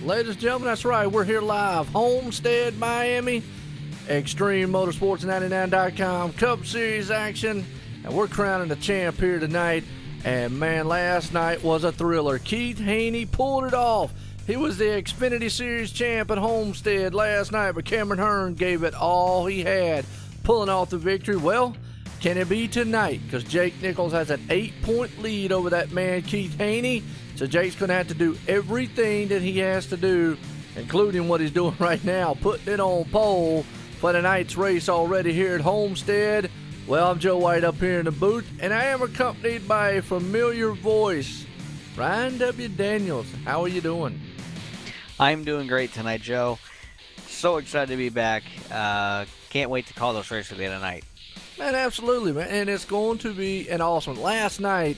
Ladies and gentlemen, that's right. We're here live. Homestead, Miami. Extreme Motorsports 99.com. Cup Series action. And we're crowning the champ here tonight. And man, last night was a thriller. Keith Haney pulled it off. He was the Xfinity Series champ at Homestead last night, but Cameron Hearn gave it all he had, pulling off the victory. Well, can it be tonight? Because Jake Nichols has an 8-point lead over that man, Keith Haney. So Jake's going to have to do everything that he has to do, including what he's doing right now, putting it on pole for tonight's race already here at Homestead. Well, I'm Joe White up here in the booth, and I am accompanied by a familiar voice, Ryan W. Daniels. How are you doing? I'm doing great tonight, Joe. So excited to be back. Can't wait to call those races the other night. Man, absolutely, man. And it's going to be an awesome one. Last night,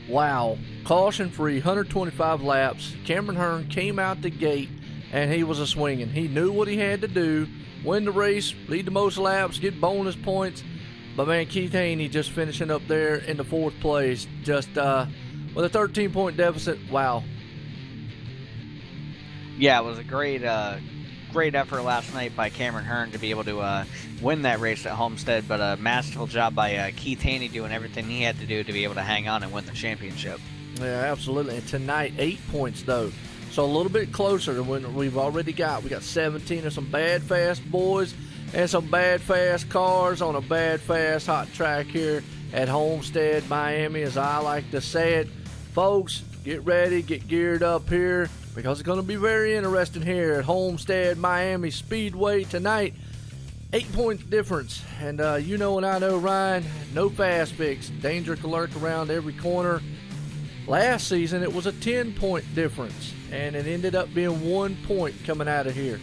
wow, caution-free, 125 laps. Cameron Hearn came out the gate, and he was a swinging. He knew what he had to do, win the race, lead the most laps, get bonus points. But, man, Keith Haney just finishing up there in the 4th place, just with a 13-point deficit. Wow. Yeah, it was a great effort last night by Cameron Hearn to be able to win that race at Homestead, but a masterful job by Keith Haney doing everything he had to do to be able to hang on and win the championship. Yeah, absolutely. And tonight, 8 points, though. So a little bit closer than when we've already got. We got 17 of some bad, fast boys and some bad, fast cars on a bad, fast, hot track here at Homestead, Miami, as I like to say it. Folks, get ready, get geared up here, because it's going to be very interesting here at Homestead, Miami Speedway tonight. 8-point difference. And you know and I know, Ryan, no fast fix. Danger can lurk around every corner. Last season, it was a 10-point difference, and it ended up being 1 point coming out of here.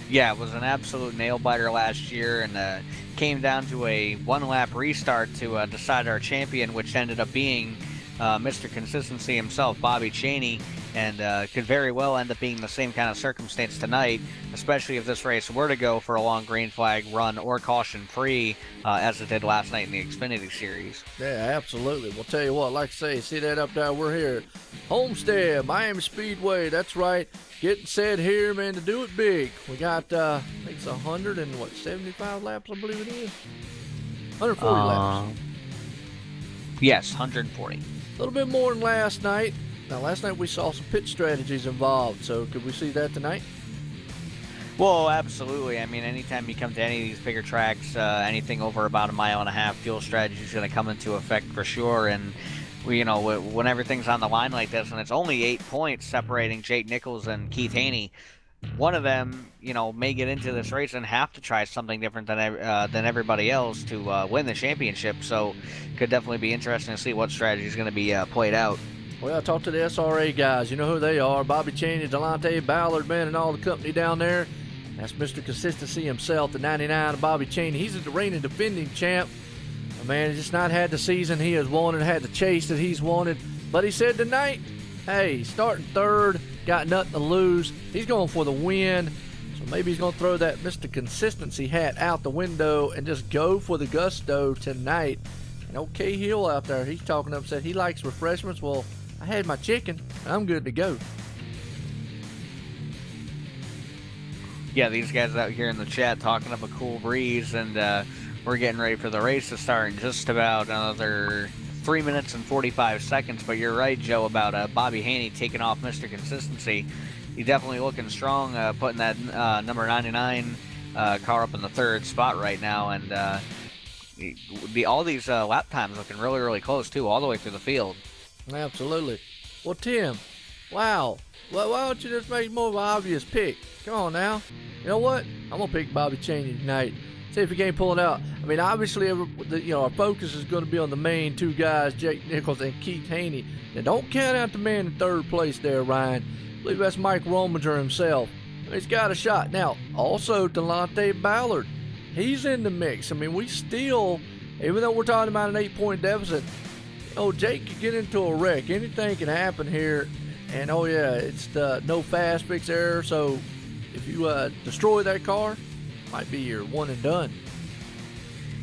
Yeah, it was an absolute nail-biter last year, and came down to a one-lap restart to decide our champion, which ended up being Mr. Consistency himself, Bobby Chaney. and could very well end up being the same kind of circumstance tonight, especially if this race were to go for a long green flag run or caution-free, as it did last night in the Xfinity Series. Yeah, absolutely. We'll tell you what, like I say, see that up there? We're here at Homestead, Miami Speedway. That's right. Getting set here, man, to do it big. We got, I think it's 175 laps, I believe it is. 140 laps. Yes, 140. A little bit more than last night. Now, last night we saw some pit strategies involved, so could we see that tonight? Well, absolutely. I mean, anytime you come to any of these bigger tracks, anything over about 1.5 miles, fuel strategy is going to come into effect for sure. And we, you know, when everything's on the line like this, and it's only 8 points separating Jake Nichols and Keith Haney, one of them, you know, may get into this race and have to try something different than everybody else to win the championship. So, could definitely be interesting to see what strategy is going to be played out. Well, I talked to the SRA guys. You know who they are. Bobby Cheney, Delonte Ballard, man, and all the company down there. That's Mr. Consistency himself, the 99 of Bobby Cheney. He's the reigning defending champ. Man, he's just not had the season he has wanted, had the chase that he's wanted. But he said tonight, hey, starting third, got nothing to lose. He's going for the win. So maybe he's going to throw that Mr. Consistency hat out the window and just go for the gusto tonight. And OK Hill out there, he's talking up, said he likes refreshments. Well, I had my chicken, and I'm good to go. Yeah, these guys out here in the chat talking up a cool breeze, and we're getting ready for the race to start in just about another 3 minutes and 45 seconds. But you're right, Joe, about Bobby Haney taking off Mr. Consistency. He's definitely looking strong, putting that number 99 car up in the third spot right now, and all these lap times looking really, really close, too, all the way through the field. Absolutely. Well, Tim, wow. Well, why don't you just make more of an obvious pick? Come on now. You know what? I'm going to pick Bobby Cheney tonight. See if he can't pull it out. I mean, obviously, our focus is going to be on the main two guys, Jake Nichols and Keith Haney. Now, don't count out the man in third place there, Ryan. I believe that's Mike Rominger himself. He's got a shot. Now, also, Delonte Ballard. He's in the mix. I mean, we still, even though we're talking about an 8-point deficit, Jake could get into a wreck. Anything can happen here. And, oh, yeah, it's the no fast fix error. So, if you destroy that car, it might be your one and done.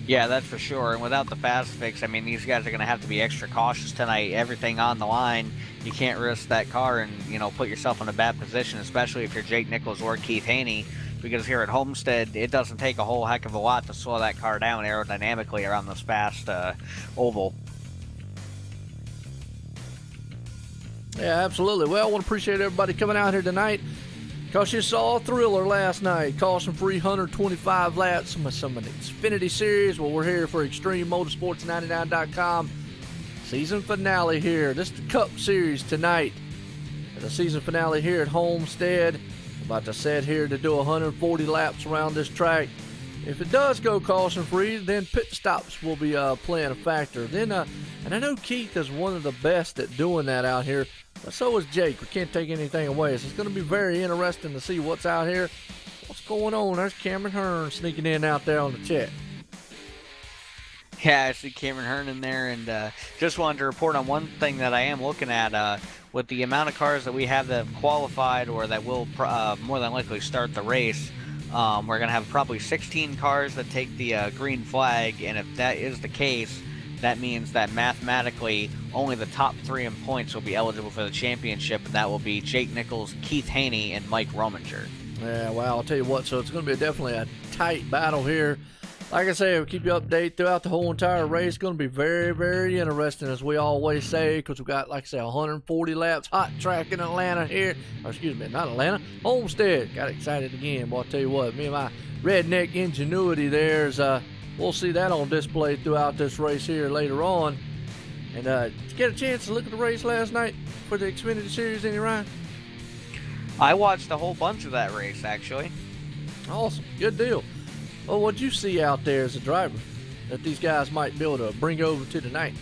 Yeah, that's for sure. And without the fast fix, I mean, these guys are going to have to be extra cautious tonight. Everything on the line. You can't risk that car and, put yourself in a bad position, especially if you're Jake Nichols or Keith Haney. Because here at Homestead, it doesn't take a whole heck of a lot to slow that car down aerodynamically around this fast oval. Yeah, absolutely. Well, I want to appreciate everybody coming out here tonight, because you saw a thriller last night. Caution-free 125 laps, some of the Xfinity Series. Well, we're here for ExtremeMotorsports99.com. Season finale here. This is the Cup Series tonight. The season finale here at Homestead. About to set here to do 140 laps around this track. If it does go caution-free, then pit stops will be playing a factor. Then, and I know Keith is one of the best at doing that out here, but so is Jake. We can't take anything away. So it's going to be very interesting to see what's out here. What's going on? There's Cameron Hearn sneaking in out there on the chat. Yeah, I see Cameron Hearn in there, and just wanted to report on one thing that I am looking at. With the amount of cars that we have that have qualified or that will more than likely start the race, we're going to have probably 16 cars that take the green flag, and if that is the case, that means that mathematically only the top 3 in points will be eligible for the championship, and that will be Jake Nichols, Keith Haney, and Mike Rominger. Yeah, wow, I'll tell you what, so it's going to be definitely a tight battle here. Like I say, we'll keep you updated throughout the whole entire race. It's going to be very, very interesting, as we always say, because we've got, like I say, 140 laps, hot track in Atlanta here. Or excuse me, not Atlanta, Homestead. Got excited again. Well, I'll tell you what, me and my redneck ingenuity there's, we'll see that on display throughout this race here later on. And did you get a chance to look at the race last night for the Xfinity Series, any Ryan? I watched a whole bunch of that race, actually. Awesome. Good deal. Well, what'd you see out there as a driver that these guys might be able to bring over to tonight?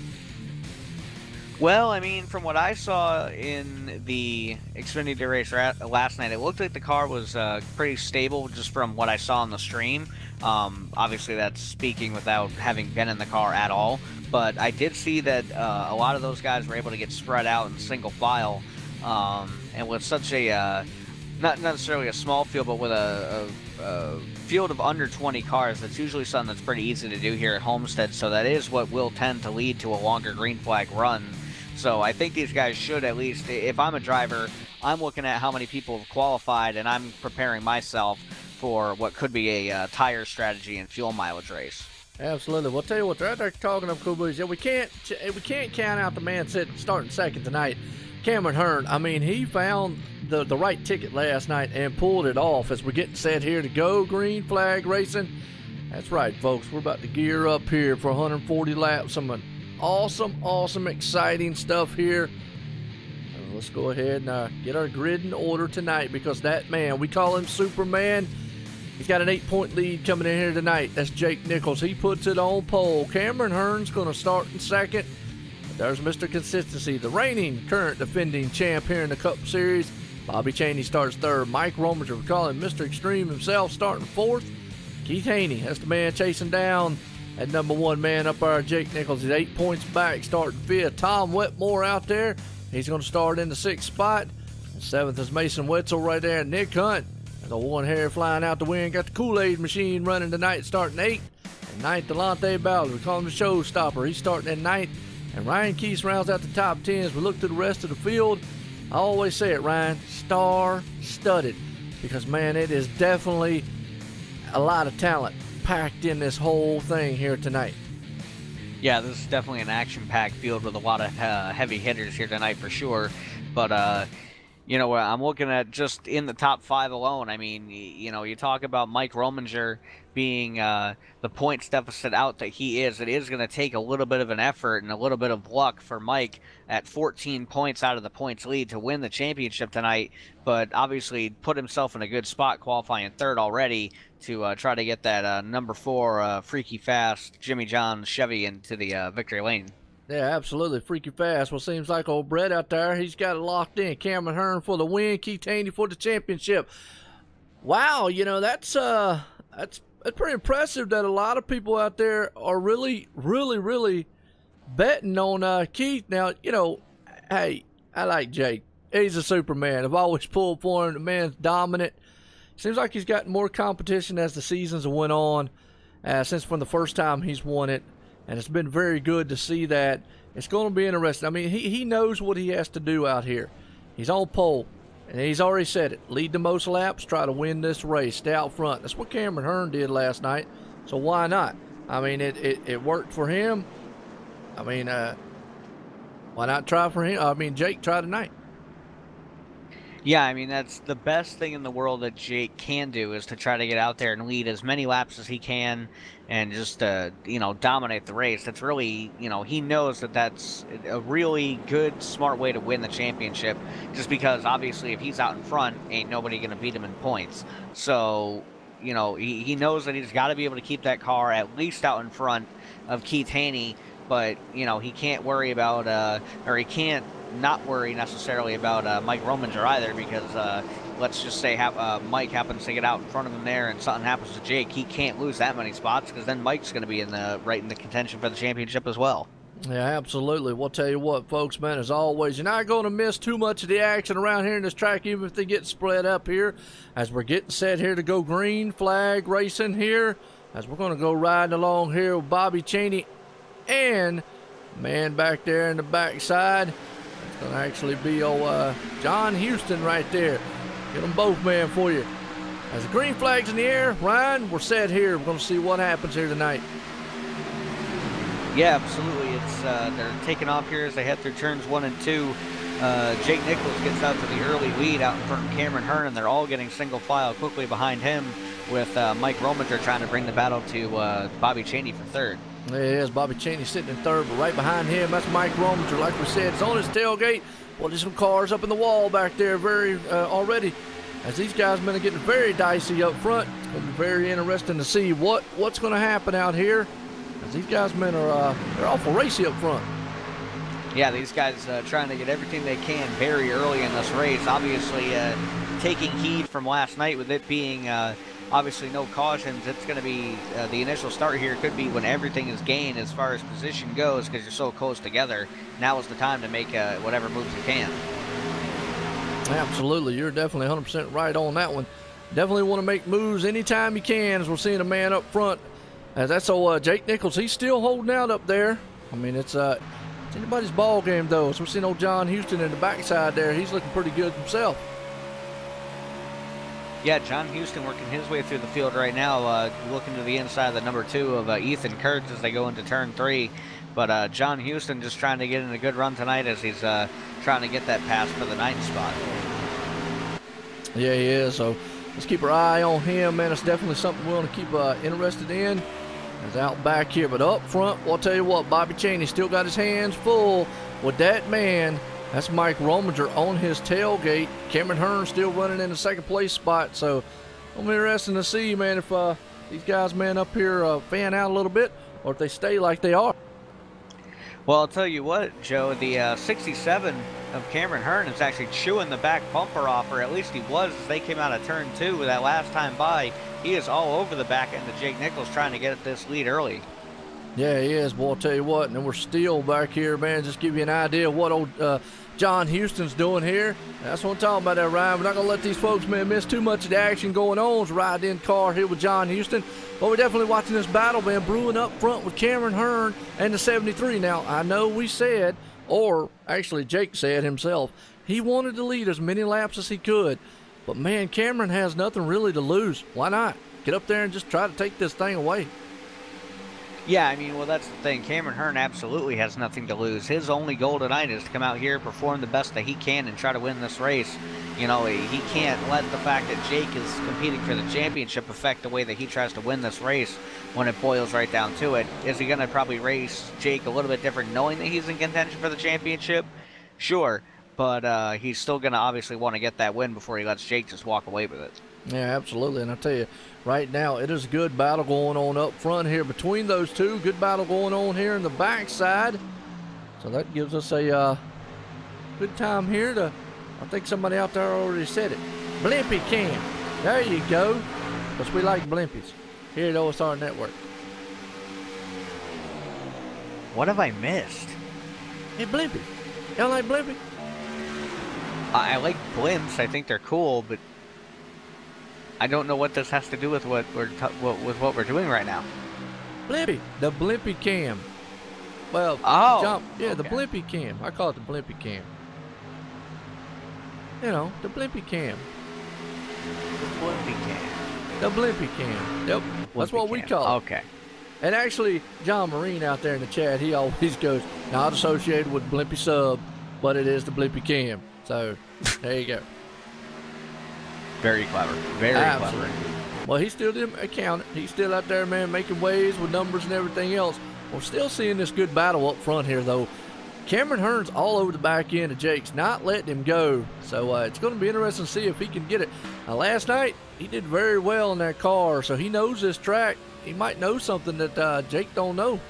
Well, I mean, from what I saw in the Xfinity race last night, it looked like the car was pretty stable just from what I saw on the stream. Obviously, that's speaking without having been in the car at all. But I did see that a lot of those guys were able to get spread out in single file. and with such a not necessarily a small field, but with a field of under 20 cars, that's usually something that's pretty easy to do here at Homestead. So that is what will tend to lead to a longer green flag run. So I think these guys should, at least, if I'm a driver, I'm looking at how many people have qualified, and I'm preparing myself for what could be a tire strategy and fuel mileage race. Absolutely. We'll tell you what, they're out there talking of cool boys. Yeah, we can't count out the man starting second tonight, Cameron Hearn. I mean, he found the right ticket last night and pulled it off as we're getting set here to go green flag racing. That's right, folks. We're about to gear up here for 140 laps. Some awesome, exciting stuff here. Let's go ahead and get our grid in order tonight, because that man, we call him Superman. He's got an 8-point lead coming in here tonight. That's Jake Nichols. He puts it on pole. Cameron Hearn's going to start in second. There's Mr. Consistency, the reigning, current defending champ here in the Cup Series. Bobby Chaney starts third. Mike Rominger, we call him Mr. Extreme himself, starting fourth. Keith Haney, that's the man chasing down that number one man up there, Jake Nichols. He's 8 points back, starting fifth. Tom Wetmore out there. He's going to start in the sixth spot. And seventh is Mason Wetzel right there. Nick Hunt, the one hair flying out the wind. Got the Kool-Aid machine running tonight, starting eighth. And ninth, Delonte Bowler. We call him the showstopper. He's starting in ninth. And Ryan Keese rounds out the top 10. As we look to the rest of the field, I always say it, Ryan, star-studded. Because, man, it is definitely a lot of talent packed in this whole thing here tonight. Yeah, this is definitely an action-packed field with a lot of heavy hitters here tonight for sure. But, you know, I'm looking at just in the top 5 alone. I mean, you know, you talk about Mike Rominger being the points deficit out that he is. It is going to take a little bit of an effort and a little bit of luck for Mike at 14 points out of the points lead to win the championship tonight. But obviously put himself in a good spot qualifying third already to try to get that number 4 freaky fast Jimmy John Chevy into the victory lane. Yeah, absolutely. Freaky fast. Well, seems like old Brett out there, he's got it locked in. Cameron Hearn for the win. Keith Haney for the championship. Wow, you know, that's pretty impressive that a lot of people out there are really betting on Keith. Now, you know, hey, I like Jake. He's a Superman. I've always pulled for him. The man's dominant. Seems like he's gotten more competition as the seasons went on, since from the first time he's won it. And it's been very good to see that. It's going to be interesting. I mean, he knows what he has to do out here. He's on pole, and he's already said it. Lead the most laps, try to win this race, stay out front. That's what Cameron Hearn did last night, so why not? I mean, it worked for him. I mean, why not try for him? I mean, Jake, try tonight. Yeah, I mean, that's the best thing in the world that Jake can do, is to try to get out there and lead as many laps as he can and just, you know, dominate the race. That's really, you know, he knows that that's a really good, smart way to win the championship, just because, obviously, if he's out in front, ain't nobody going to beat him in points. So, you know, he knows that he's got to be able to keep that car at least out in front of Keith Haney, but, you know, he can't worry about, or he can't not worry necessarily about Mike Rominger either, because let's just say Mike happens to get out in front of him there and something happens to Jake, he can't lose that many spots, because then Mike's going to be right in the contention for the championship as well. Yeah, absolutely. We'll tell you what, folks, man, as always, you're not going to miss too much of the action around here in this track, even if they get spread up here, as we're getting set here to go green flag racing here, as we're going to go riding along here with Bobby Chaney and man back there in the backside. It's going to actually be old John Houston right there. Get them both, man, for you. As the green flag's in the air, Ryan, we're set here. We're going to see what happens here tonight. Yeah, absolutely. It's they're taking off here as they head through turns 1 and 2. Jake Nichols gets out to the early lead out in front of Cameron Hearn, and they're all getting single file quickly behind him, with Mike Rominger trying to bring the battle to Bobby Chaney for third. There it is. Bobby Chaney sitting in third, but right behind him, that's Mike Rominger. Like we said, it's on his tailgate. Well, there's some cars up in the wall back there already. As these guys have been getting very dicey up front. It's going to be very interesting to see what's going to happen out here. As these guys, men, are they're awful racy up front. Yeah, these guys trying to get everything they can very early in this race. Obviously, taking heed from last night with it being obviously no cautions. It's going to be the initial start here could be when everything is gained as far as position goes, because you're so close together. Now is the time to make whatever moves you can. Absolutely, you're definitely 100% right on that one. Definitely want to make moves anytime you can, as we're seeing a man up front. As that's Jake Nichols, he's still holding out up there. I mean, it's anybody's ball game though. So we're seeing old John Houston in the backside there. He's looking pretty good himself. Yeah, John Houston working his way through the field right now, looking to the inside of the number 2 of Ethan Kurtz as they go into turn 3. But John Houston just trying to get in a good run tonight as he's trying to get that pass for the 9th spot. Yeah, he is. So let's keep our eye on him, man. It's definitely something we want to keep interested in. He's out back here, but up front, well, I'll tell you what, Bobby Cheney still got his hands full with that man. That's Mike Rominger on his tailgate. Cameron Hearn still running in the 2nd place spot. So it'll be interesting to see, man, if these guys, man, up here fan out a little bit or if they stay like they are. Well, I'll tell you what, Joe, the 67 of Cameron Hearn is actually chewing the back bumper off, or at least he was as they came out of turn 2 with that last time by. He is all over the back end of Jake Nichols trying to get this lead early. Yeah, he is. Boy, I'll tell you what, and then we're still back here, man. Just give you an idea of what old John Houston's doing here. That's what I'm talking about there, Ryan. We're not going to let these folks, man, miss too much of the action going on. It's a ride-in car here with John Houston. But we're definitely watching this battle, man, brewing up front with Cameron Hearn and the 73. Now, I know we said, or actually Jake said himself, he wanted to lead as many laps as he could. But, man, Cameron has nothing really to lose. Why not? Get up there and just try to take this thing away. Yeah, I mean, well, that's the thing. Cameron Hearn absolutely has nothing to lose. His only goal tonight is to come out here, perform the best that he can, and try to win this race. You know, he can't let the fact that Jake is competing for the championship affect the way that he tries to win this race when it boils right down to it. Is he going to probably race Jake a little bit different knowing that he's in contention for the championship? Sure, but he's still going to obviously want to get that win before he lets Jake just walk away with it. Yeah, absolutely. And I tell you, right now, it is a good battle going on up front here between those two. Good battle going on here in the backside. So that gives us a good time here to, I think somebody out there already said it, Blimpy Cam. There you go. Because we like blimpies here at OSR Network. What have I missed? Hey, Blimpy. Y'all like Blimpy? I like blimps. I think they're cool, but I don't know what this has to do with what we're doing right now. Blimpy, the Blimpy Cam. Well, okay. The Blimpy Cam. I call it the Blimpy Cam. You know, the Blimpy Cam. The Blimpy Cam. The Blimpy Cam. Yep, that's what we call it. Okay. And actually, John Marine out there in the chat, he always goes, not associated with Blimpy Sub, but it is the Blimpy Cam. So, there you go. Very clever. Very clever. Well, he still didn't account it. He's still out there, man, making waves with numbers and everything else. We're still seeing this good battle up front here, though. Cameron Hearn's all over the back end of Jake's, not letting him go. So it's going to be interesting to see if he can get it. Last night, he did very well in that car, so he knows this track. He might know something that Jake don't know.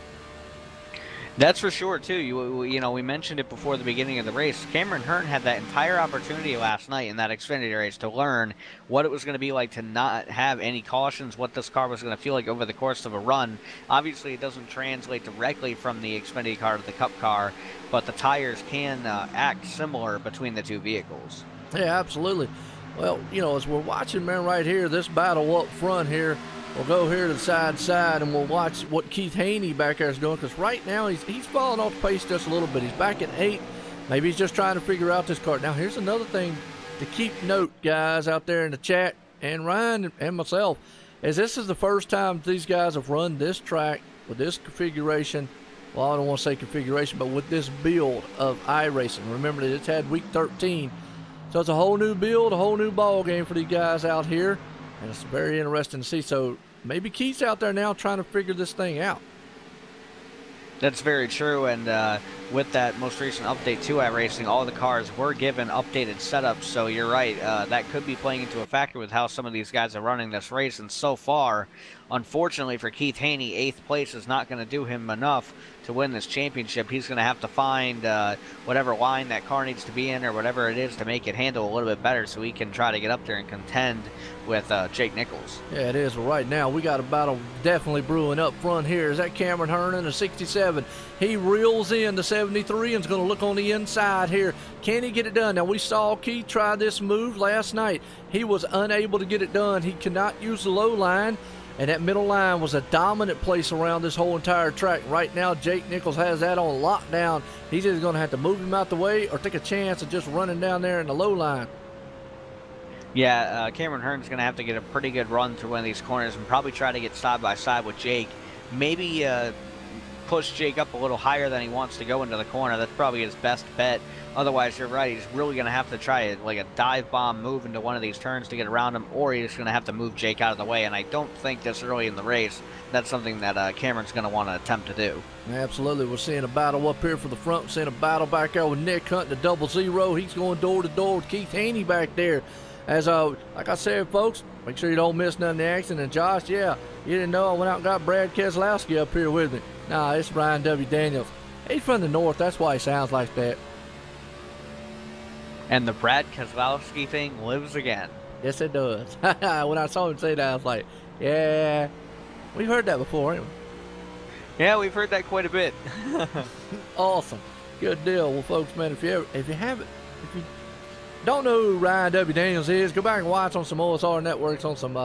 That's for sure, too. You know, we mentioned it before the beginning of the race. Cameron Hearn had that entire opportunity last night in that Xfinity race to learn what it was going to be like to not have any cautions, what this car was going to feel like over the course of a run. Obviously, it doesn't translate directly from the Xfinity car to the Cup car, but the tires can act similar between the two vehicles. Yeah, absolutely. Well, you know, as we're watching, man, right here, this battle up front here, we'll go here to the side and we'll watch what Keith Haney back there is doing, because right now he's falling off the pace just a little bit. He's back at 8. Maybe he's just trying to figure out this car. Now, here's another thing to keep note, guys, out there in the chat, and Ryan and myself, is this is the first time these guys have run this track with this configuration. Well, I don't want to say configuration, but with this build of iRacing. Remember that it's had week 13. So it's a whole new build, a whole new ball game for these guys out here. And it's very interesting to see. So maybe Keith's out there now trying to figure this thing out. That's very true, and with that most recent update to iRacing, all the cars were given updated setups, so you're right, that could be playing into a factor with how some of these guys are running this race, and so far, unfortunately for Keith Haney, 8th place is not going to do him enough to win this championship. He's going to have to find whatever line that car needs to be in or whatever it is to make it handle a little bit better so he can try to get up there and contend with Jake Nichols. Yeah, it is. Well, right now, we got a battle definitely brewing up front here. Is that Cameron Hearn in the 67? He reels in the 73 and is going to look on the inside here. Can he get it done? Now, we saw Keith try this move last night. He was unable to get it done. He cannot use the low line, and that middle line was a dominant place around this whole entire track. Right now, Jake Nichols has that on lockdown. He's either going to have to move him out the way or take a chance of just running down there in the low line. Yeah, Cameron Hearn's going to have to get a pretty good run through one of these corners and probably try to get side by side with Jake. Maybe push Jake up a little higher than he wants to go into the corner. That's probably his best bet. Otherwise, you're right, he's really going to have to try like a dive bomb move into one of these turns to get around him, or he's going to have to move Jake out of the way, and I don't think this early in the race that's something that Cameron's going to want to attempt to do. Absolutely. We're seeing a battle up here for the front. We're seeing a battle back there with Nick Hunt, the 00. He's going door to door with Keith Haney back there. As like I said, folks, make sure you don't miss none of the action. And Josh, yeah, you didn't know I went out and got Brad Keselowski up here with me. Nah, it's Ryan W. Daniels. He's from the north. That's why he sounds like that. And the Brad Keselowski thing lives again. Yes, it does. When I saw him say that, I was like, yeah, we've heard that before, haven't we? Yeah, we've heard that quite a bit. Awesome. Good deal. Well, folks, man, if you don't know who Ryan W. Daniels is, go back and watch on some OSR networks on some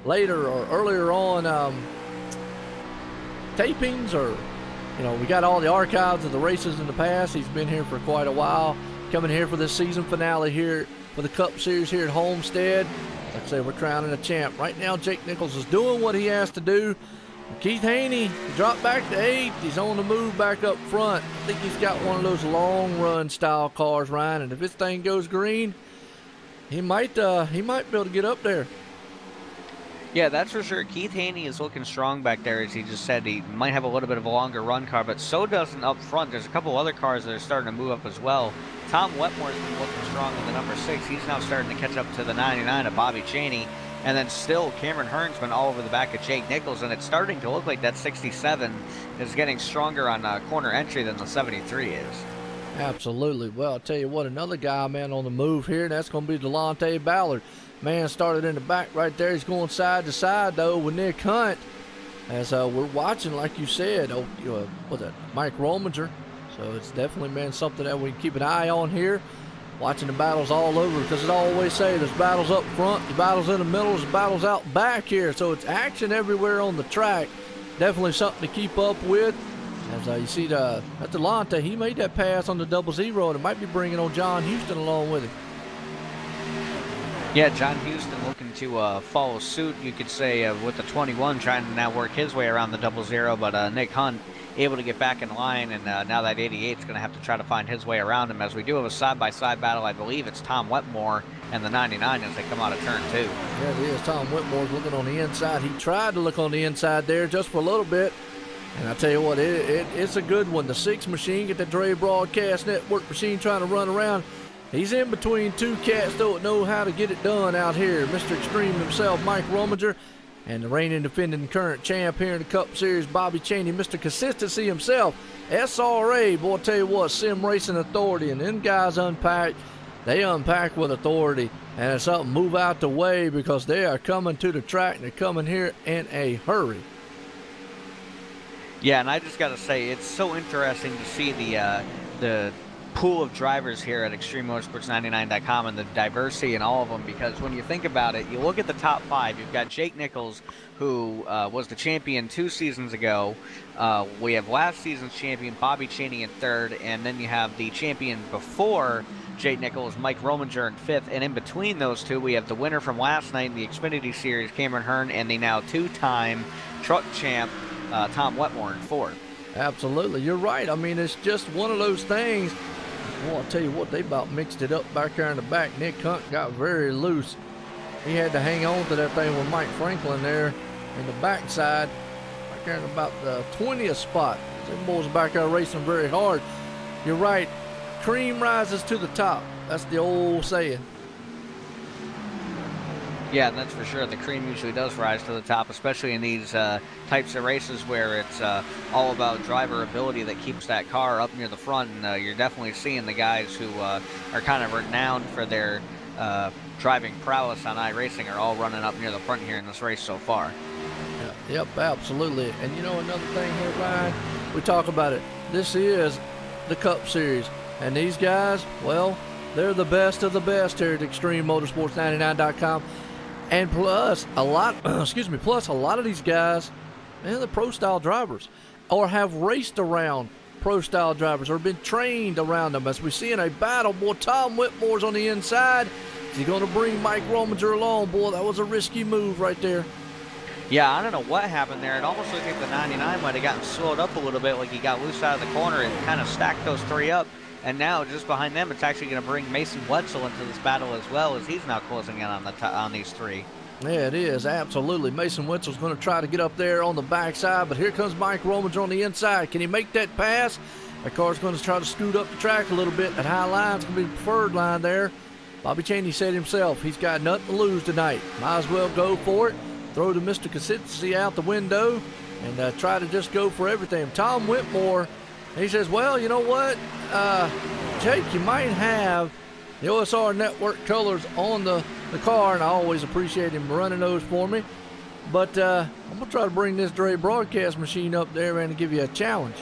later or earlier on tapings, or, you know, we got all the archives of the races in the past. He's been here for quite a while. Coming here for this season finale here for the Cup Series here at Homestead. Like I said, we're crowning a champ. Right now, Jake Nichols is doing what he has to do. Keith Haney dropped back to 8th. He's on the move back up front. I think he's got one of those long run style cars, Ryan, and if this thing goes green, he might be able to get up there. Yeah, that's for sure. Keith Haney is looking strong back there, as he just said. He might have a little bit of a longer run car, but so doesn't up front. There's a couple other cars that are starting to move up as well. Tom Wetmore's been looking strong in the number 6. He's now starting to catch up to the 99 of Bobby Chaney. And then still, Cameron Hearn's been all over the back of Jake Nichols, and it's starting to look like that 67 is getting stronger on corner entry than the 73 is. Absolutely. Well, I'll tell you what, another guy, man, on the move here, and that's going to be Delonte Ballard. Man started in the back right there. He's going side to side, though, with Nick Hunt. As we're watching, like you said, what's that, Mike Rominger. So it's definitely, man, something that we can keep an eye on here. Watching the battles all over, because as I always say, there's battles up front, there's battles in the middle, there's battles out back here. So it's action everywhere on the track. Definitely something to keep up with. As you see, that's Delonte. He made that pass on the 00, and it might be bringing on John Houston along with him. Yeah, John Houston looking to follow suit, you could say, with the 21, trying to now work his way around the 00, but Nick Hunt able to get back in line, and now that 88 is going to have to try to find his way around him, as we do have a side-by-side battle. I believe it's Tom Wetmore and the 99 as they come out of turn 2. Yeah, it is. Tom Wetmore's looking on the inside. He tried to look on the inside there just for a little bit, and I tell you what, it's a good one. The 6 machine, get the Dre Broadcast Network machine trying to run around. He's in between two cats that know how to get it done out here. Mr. Extreme himself, Mike Rominger, and the reigning defending current champ here in the Cup Series, Bobby Chaney, Mr. Consistency himself, SRA. Boy, I tell you what, Sim Racing Authority, and them guys unpack. They unpack with authority, and it's something, move out the way, because they are coming to the track, and they're coming here in a hurry. Yeah, and I just got to say, it's so interesting to see the pool of drivers here at ExtremeMotorsports99.com and the diversity in all of them, because when you think about it, you look at the top 5, you've got Jake Nichols, who was the champion 2 seasons ago. We have last season's champion Bobby Chaney in 3rd, and then you have the champion before Jake Nichols, Mike Rominger, in 5th, and in between those two we have the winner from last night in the Xfinity Series, Cameron Hearn, and the now 2-time truck champ Tom Wetmore in 4th. Absolutely, you're right. I mean, it's just one of those things. Well, I'll tell you what, they about mixed it up back there in the back. Nick Hunt got very loose. He had to hang on to that thing with Mike Franklin there in the backside, back there in about the 20th spot. Them boys back there racing very hard. You're right, cream rises to the top. That's the old saying. Yeah, that's for sure. The cream usually does rise to the top, especially in these types of races where it's all about driver ability that keeps that car up near the front. And you're definitely seeing the guys who are kind of renowned for their driving prowess on iRacing are all running up near the front here in this race so far. Yeah, yep, absolutely. And you know, another thing here, Ryan, we talk about it. This is the Cup Series. And these guys, well, they're the best of the best here at ExtremeMotorsports99.com. And plus, a lot of these guys, man, they're pro-style drivers or have raced around pro-style drivers or been trained around them. As we see in a battle, boy, Tom Whitmore's on the inside. Is he going to bring Mike Rominger along? Boy, that was a risky move right there. Yeah, I don't know what happened there. It almost looked like the 99 might have gotten slowed up a little bit, like he got loose out of the corner and kind of stacked those three up. And now, just behind them, it's actually going to bring Mason Wetzel into this battle as well, as he's now closing in on these three. Yeah, it is, absolutely. Mason Wetzel's going to try to get up there on the backside, but here comes Mike Rominger on the inside. Can he make that pass? That car's going to try to scoot up the track a little bit. That high line's going to be the preferred line there. Bobby Chaney said himself, he's got nothing to lose tonight. Might as well go for it. Throw the Mr. Consistency out the window and try to just go for everything. Tom Whitmore, he says, well, you know what, Jake, you might have the OSR Network colors on the car, and I always appreciate him running those for me. But I'm going to try to bring this Dre broadcast machine up there and give you a challenge.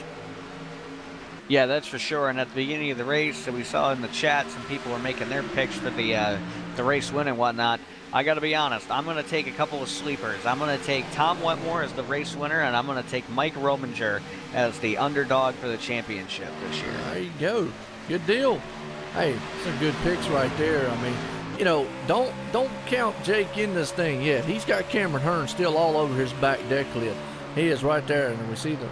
Yeah, that's for sure. And at the beginning of the race, we saw in the chat some people were making their picks for the race win and whatnot. I got to be honest, I'm going to take a couple of sleepers. I'm going to take Tom Whitmore as the race winner, and I'm going to take Mike Rominger as the underdog for the championship this year. There you go. Good deal. Hey, some good picks right there. I mean, you know, don't count Jake in this thing yet. He's got Cameron Hearn still all over his back deck lid. He is right there, and we see the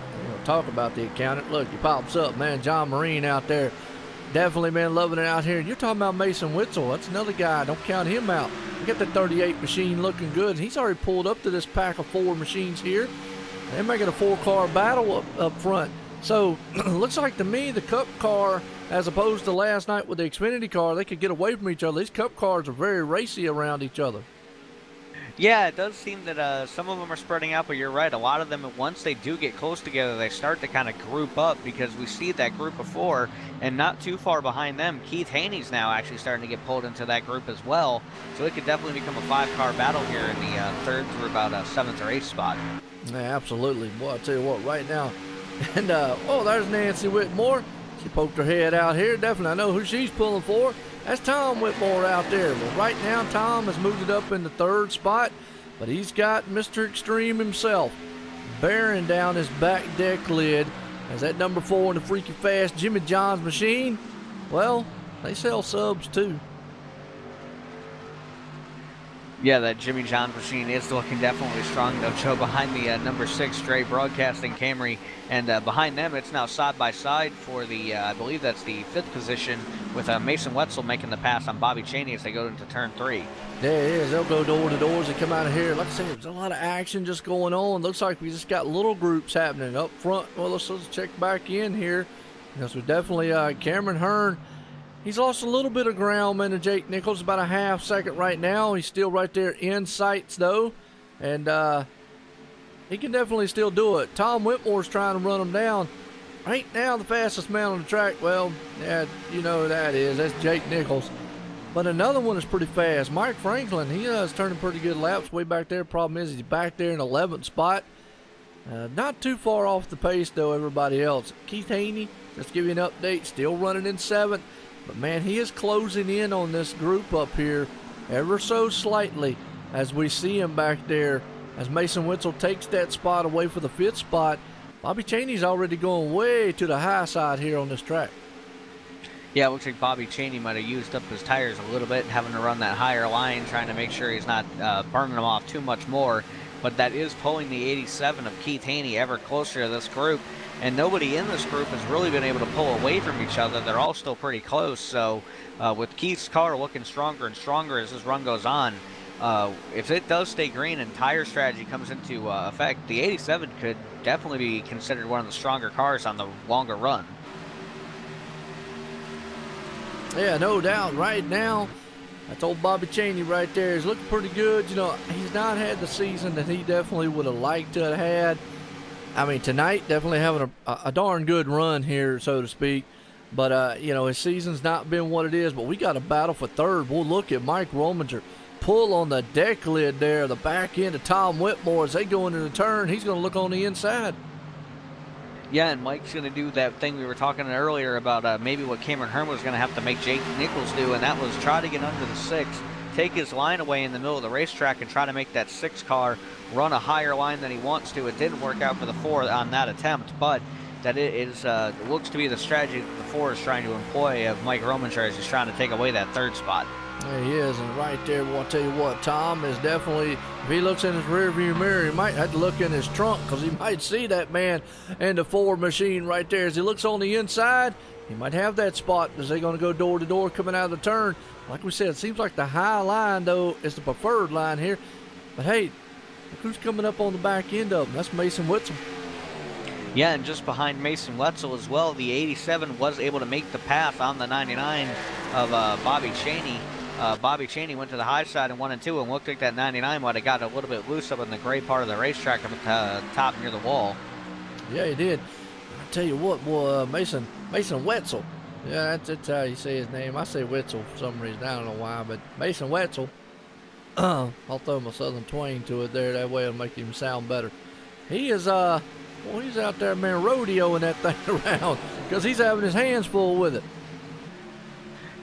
talk about the accountant. Look, he pops up, man. John Marine out there. Definitely been loving it out here. You're talking about Mason Wetzel. That's another guy. Don't count him out. You got the 38 machine looking good. He's already pulled up to this pack of 4 machines here. They're making a 4-car battle up front. So, looks like to me the Cup car, as opposed to last night with the Xfinity car, they could get away from each other. These Cup cars are very racy around each other. Yeah, it does seem that some of them are spreading out, but you're right. A lot of them, once they do get close together, they start to kind of group up, because we see that group of 4, and not too far behind them, Keith Haney's now actually starting to get pulled into that group as well. So it could definitely become a 5-car battle here in the 3rd through about 7th or 8th spot. Yeah, absolutely. Boy, I tell you what, right now. And, oh, there's Nancy Whitmore. She poked her head out here. Definitely, I know who she's pulling for. That's Tom Whitmore out there. Well, right now, Tom has moved it up in the 3rd spot, but he's got Mr. Extreme himself bearing down his back deck lid. As that number 4 in the freaky fast Jimmy John's machine, well, they sell subs too. Yeah, that Jimmy John's machine is looking definitely strong, though, Joe, behind the number 6 Dre Broadcasting Camry. And behind them, it's now side by side for the, I believe that's the 5th position, with Mason Wetzel making the pass on Bobby Chaney as they go into turn 3. There it is. They'll go door to door as they come out of here. Like I said, there's a lot of action just going on. Looks like we just got little groups happening up front. Well, let's check back in here. Because we definitely, Cameron Hearn, he's lost a little bit of ground, man, to Jake Nichols, about a half second right now. He's still right there in sights, though. And he can definitely still do it. Tom Whitmore's trying to run him down. Right now, the fastest man on the track, well, yeah, you know who that is. That's Jake Nichols. But another one is pretty fast. Mike Franklin, he is turning pretty good laps way back there. Problem is he's back there in 11th spot. Not too far off the pace, though, everybody else. Keith Haney, just to give you an update, still running in 7th. But, man, he is closing in on this group up here ever so slightly as we see him back there. As Mason Wetzel takes that spot away for the 5th spot, Bobby Chaney's already going way to the high side here on this track. Yeah, it looks like Bobby Chaney might have used up his tires a little bit, having to run that higher line, trying to make sure he's not burning them off too much more. But that is pulling the 87 of Keith Haney ever closer to this group. And nobody in this group has really been able to pull away from each other. They're all still pretty close. So with Keith's car looking stronger and stronger as this run goes on, if it does stay green and tire strategy comes into effect, the 87 could definitely be considered one of the stronger cars on the longer run. Yeah, no doubt. Right now, that's old Bobby Chaney right there. He's looking pretty good. You know, he's not had the season that he definitely would have liked to have had. I mean, tonight, definitely having a darn good run here, so to speak. But, you know, his season's not been what it is. But we got a battle for 3rd. We'll look at Mike Rominger. Pull on the deck lid there, the back end of Tom Whitmore as they go into the turn. He's going to look on the inside. Yeah, and Mike's going to do that thing we were talking earlier about maybe what Cameron Hearn was going to have to make Jake Nichols do, and that was try to get under the 6, take his line away in the middle of the racetrack, and try to make that 6 car run a higher line than he wants to. It didn't work out for the 4 on that attempt, but that it looks to be the strategy that the 4 is trying to employ of Mike Romanshire as he's trying to take away that 3rd spot. Yeah, he is, and right there, well, I'll tell you what, Tom is definitely, if he looks in his rearview mirror, he might have to look in his trunk because he might see that man in the Ford machine right there. As he looks on the inside, he might have that spot as they're going to go door to door coming out of the turn. Like we said, it seems like the high line, though, is the preferred line here. But hey, look who's coming up on the back end of him. That's Mason Wetzel. Yeah, and just behind Mason Wetzel as well, the 87 was able to make the pass on the 99 of Bobby Cheney. Bobby Cheney went to the high side in 1 and 2, and looked like that 99 might have got a little bit loose up in the gray part of the racetrack up at the top near the wall. Yeah, he did. I tell you what, boy, Mason Wetzel. Yeah, that's how you say his name. I say Wetzel for some reason. I don't know why, but Mason Wetzel. I'll throw my southern twang to it there. That way it'll make him sound better. He is, well, he's out there, man, rodeoing that thing around because he's having his hands full with it.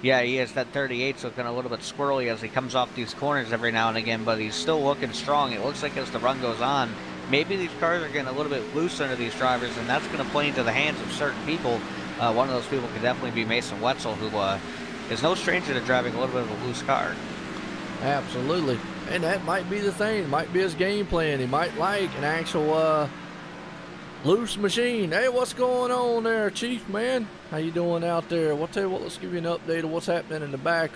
Yeah, he is. That 38's looking a little bit squirrely as he comes off these corners every now and again, but he's still looking strong. It looks like as the run goes on, maybe these cars are getting a little bit loose under these drivers, and that's going to play into the hands of certain people. One of those people could definitely be Mason Wetzel, who is no stranger to driving a little bit of a loose car. Absolutely. And that might be the thing. It might be his game plan. He might like an actual loose machine. Hey, what's going on there, Chief, man? How you doing out there? Well, I'll tell you what, let's give you an update of what's happening in the back.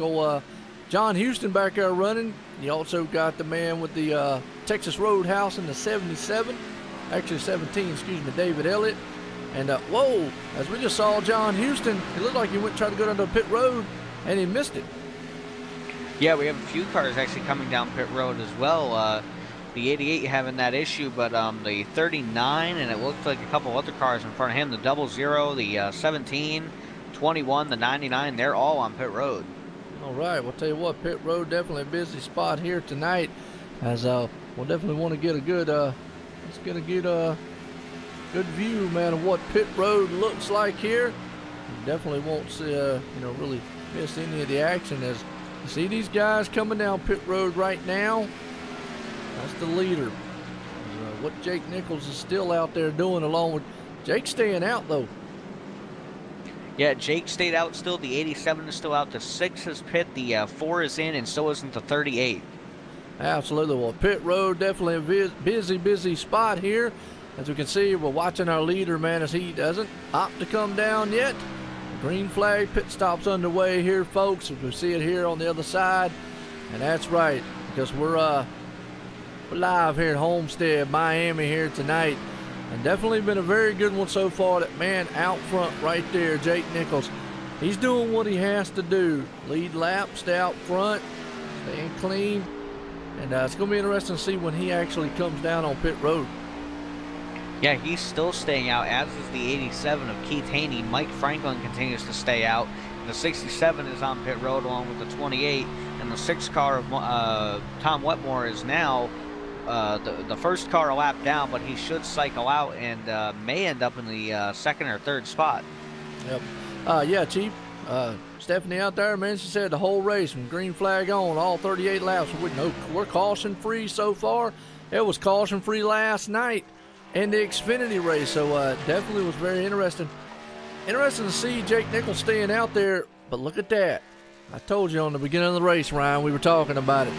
John Houston back there running. You also got the man with the Texas Roadhouse in the 77. Actually, 17, excuse me, David Elliott. And, whoa, as we just saw John Houston, it looked like he went try to go down to pit road, and he missed it. Yeah, we have a few cars actually coming down pit road as well. The 88 having that issue, but the 39, and it looked like a couple other cars in front of him, the 00, the 17, 21, the 99, they're all on pit road. All right, well, tell you what, pit road definitely a busy spot here tonight, as we'll definitely want to get a good, let's get a good view, man, of what pit road looks like here. You definitely won't see, really miss any of the action as you see these guys coming down pit road right now. That's the leader. What Jake Nichols is still out there doing, along with Jake staying out, though. Yeah, Jake stayed out still. The 87 is still out. The 6 is pit. The 4 is in, and so isn't the 38. Absolutely. Well, pit road definitely a busy spot here. As we can see, we're watching our leader, man, as he doesn't opt to come down yet. The green flag pit stop's underway here, folks. As we see it here on the other side. And that's right, because we're live here at Homestead, Miami here tonight. And definitely been a very good one so far. That man out front right there, Jake Nichols, he's doing what he has to do. Lead lap, stay out front, staying clean. And it's going to be interesting to see when he actually comes down on pit road. Yeah, he's still staying out, as is the 87 of Keith Haney. Mike Franklin continues to stay out. The 67 is on pit road along with the 28. And the 6 car of Tom Wetmore is now the first car a lap down, but he should cycle out and may end up in the 2nd or 3rd spot. Yep. Yeah, Chief. Stephanie out there, man, she said the whole race from green flag on, all 38 laps. We're caution free so far. It was caution free last night in the Xfinity race, so definitely was very interesting. Interesting to see Jake Nichols staying out there, but look at that. I told you on the beginning of the race, Ryan, we were talking about it.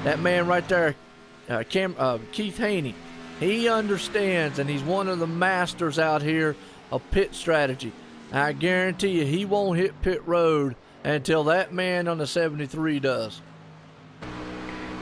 That man right there, Keith Haney, he understands, and he's one of the masters out here of pit strategy. I guarantee you he won't hit pit road until that man on the 73 does.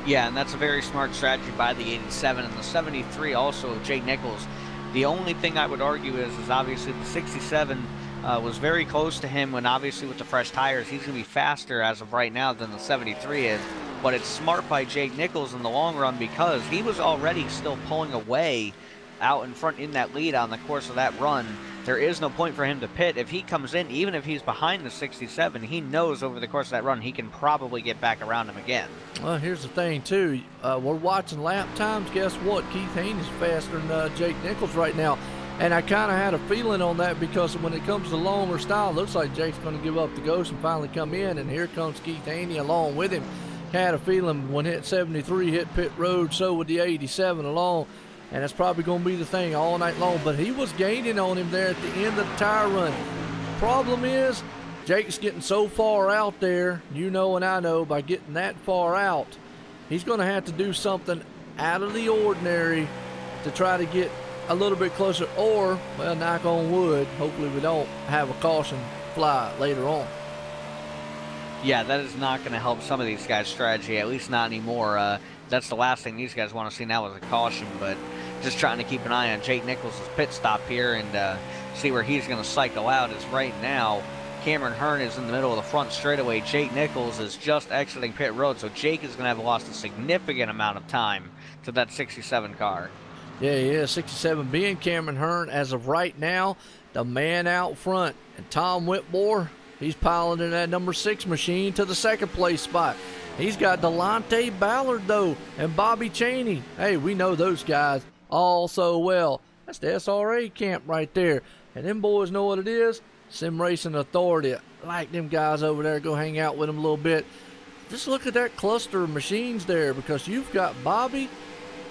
Yeah, and that's a very smart strategy by the 87 and the 73 also of Jake Nichols. The only thing I would argue is obviously the 67 was very close to him when obviously with the fresh tires he's going to be faster as of right now than the 73 is. But it's smart by Jake Nichols in the long run because he was already still pulling away out in front in that lead on the course of that run. There is no point for him to pit. If he comes in, even if he's behind the 67, he knows over the course of that run he can probably get back around him again. Well, here's the thing, too. We're watching lap times. Guess what? Keith Haney's faster than Jake Nichols right now. And I kind of had a feeling on that because when it comes to longer style, it looks like Jake's going to give up the ghost and finally come in. And here comes Keith Haney along with him. Had a feeling when hit 73 hit pit road, so would the 87 along. And that's probably going to be the thing all night long. But he was gaining on him there at the end of the tire run. Problem is, Jake's getting so far out there, you know and I know, by getting that far out, he's going to have to do something out of the ordinary to try to get a little bit closer, or, well, knock on wood, hopefully we don't have a caution fly later on. Yeah, that is not going to help some of these guys' strategy, at least not anymore. That's the last thing these guys want to see now is a caution, but just trying to keep an eye on Jake Nichols' pit stop here and see where he's going to cycle out. Is right now Cameron Hearn is in the middle of the front straightaway. Jake Nichols is just exiting pit road, so Jake is going to have lost a significant amount of time to that 67 car. Yeah, he is. 67 being Cameron Hearn as of right now, the man out front. And Tom Whitmore, he's piloting that number 6 machine to the second place spot. He's got Delonte Ballard, though, and Bobby Chaney. Hey, we know those guys all so well. That's the SRA camp right there. And them boys know what it is. Sim Racing Authority. I like them guys over there. Go hang out with them a little bit. Just look at that cluster of machines there, because you've got Bobby,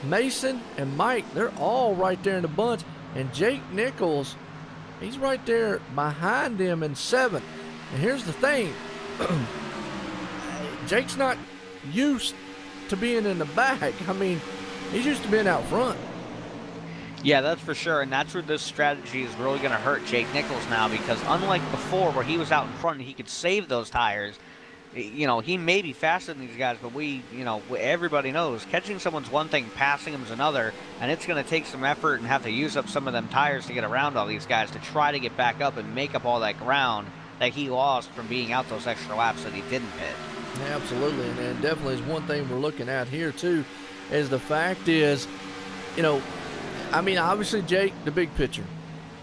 Mason, and Mike. They're all right there in the bunch. And Jake Nichols, he's right there behind them in 7th. And here's the thing. Jake's not used to being in the back. I mean, he's used to being out front. Yeah, that's for sure, and that's where this strategy is really going to hurt Jake Nichols now, because unlike before where he was out in front and he could save those tires, you know, he may be faster than these guys, but everybody knows catching someone's one thing, passing them's another, and it's going to take some effort and have to use up some of them tires to get around all these guys to try to get back up and make up all that ground that he lost from being out those extra laps that he didn't pit. Yeah, absolutely, and definitely is one thing we're looking at here too, is the fact is, you know, I mean, obviously Jake, the big picture,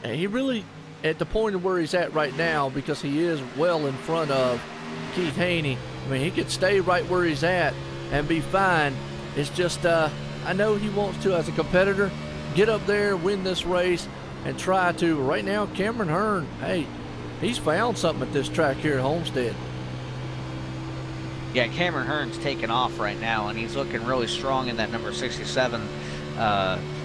and he really, at the point of where he's at right now, because he is well in front of Keith Haney, I mean, he could stay right where he's at and be fine. It's just, I know he wants to, as a competitor, get up there, win this race, and try to. Right now, Cameron Hearn, hey, he's found something at this track here at Homestead. Yeah, Cameron Hearn's taking off right now, and he's looking really strong in that number 67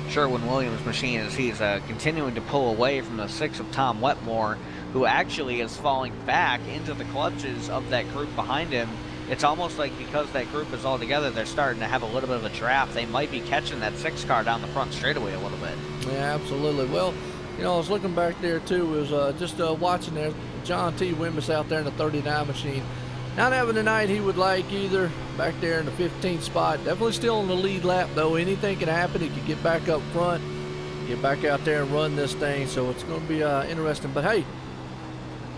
Sherwin-Williams machine as he's continuing to pull away from the 6 of Tom Wetmore, who actually is falling back into the clutches of that group behind him. It's almost like because that group is all together, they're starting to have a little bit of a draft. They might be catching that 6 car down the front straightaway a little bit. Yeah, absolutely. Well, you know, I was looking back there too, was just watching there, John T. Wimmis out there in the 39 machine. Not having the night he would like either, back there in the 15th spot. Definitely still in the lead lap, though. Anything can happen. He could get back up front, get back out there and run this thing. So it's going to be interesting. But, hey,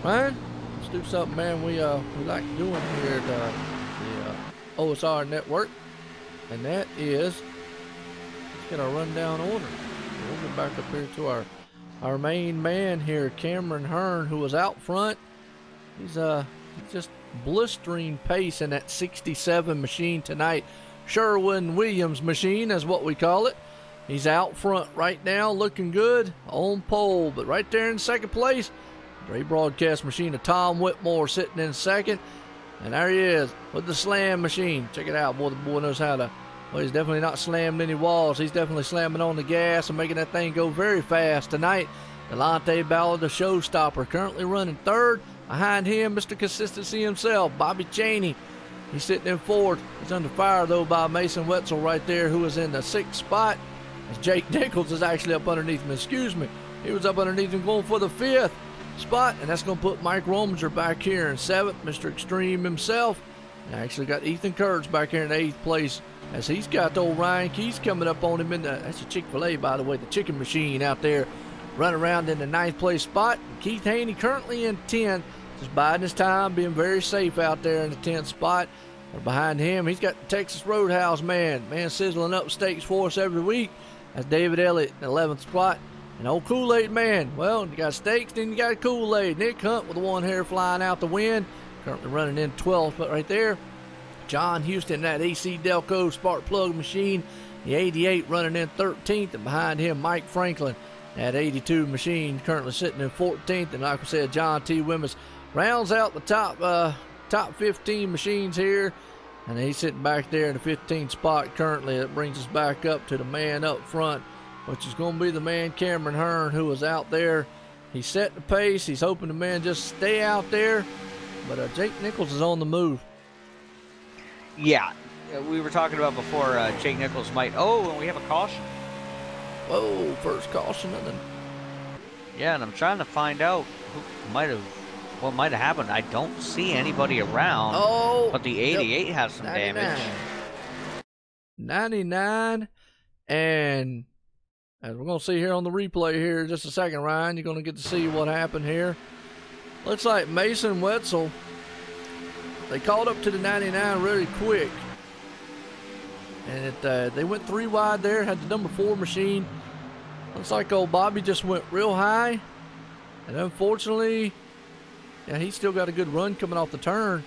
Ryan, let's do something, man, we like doing here at the OSR Network. And that is, let's get our rundown order. We'll get back up here to our main man here, Cameron Hearn, who was out front. He's just blistering pace in that 67 machine tonight. Sherwin-Williams machine is what we call it. He's out front right now, looking good on pole, but right there in second place, great broadcast machine of Tom Whitmore sitting in second. And there he is with the slam machine. Check it out, boy. The boy knows how to, well, he's definitely not slamming any walls. He's definitely slamming on the gas and making that thing go very fast tonight. Delonte Ballard, the showstopper, currently running third. Behind him, Mr. Consistency himself, Bobby Chaney. He's sitting in fourth. He's under fire, though, by Mason Wetzel right there, who is in the 6th spot. As Jake Nichols is actually up underneath him. Excuse me. He was up underneath him going for the 5th spot, and that's going to put Mike Rominger back here in 7th. Mr. Extreme himself. And actually got Ethan Kurtz back here in 8th place, as he's got the old Ryan Keys coming up on him in the, that's a Chick-fil-A, by the way, the chicken machine out there. Run around in the 9th place spot. Keith Haney currently in 10th. Just biding his time, being very safe out there in the 10th spot. Or behind him, he's got the Texas Roadhouse man sizzling up steaks for us every week. That's David Elliott in the 11th spot. And old Kool-Aid man, well, you got steaks, then you got Kool-Aid. Nick Hunt with the one hair flying out the wind. Currently running in 12th, but right there. John Houston, that AC Delco spark plug machine. The 88 running in 13th. And behind him, Mike Franklin. That 82 machine currently sitting in 14th, and like I said, John T. Wemyss rounds out the top 15 machines here, and he's sitting back there in the 15th spot currently. That brings us back up to the man up front, which is going to be the man Cameron Hearn, who was out there. He set the pace. He's hoping the man just stay out there, but Jake Nichols is on the move. Yeah, we were talking about before Jake Nichols might. Oh, and we have a caution. Whoa, first caution. And then... Yeah, and I'm trying to find out what might have happened. I don't see anybody around. Oh, but the 88 has some 99. damage. 99, and as we're going to see here on the replay here in just a second, Ryan, you're going to get to see what happened here. Looks like Mason Wetzel, they called up to the 99 really quick. And they went 3 wide there, had the number 4 machine. Looks like old Bobby just went real high. And unfortunately, yeah, he's still got a good run coming off the turn.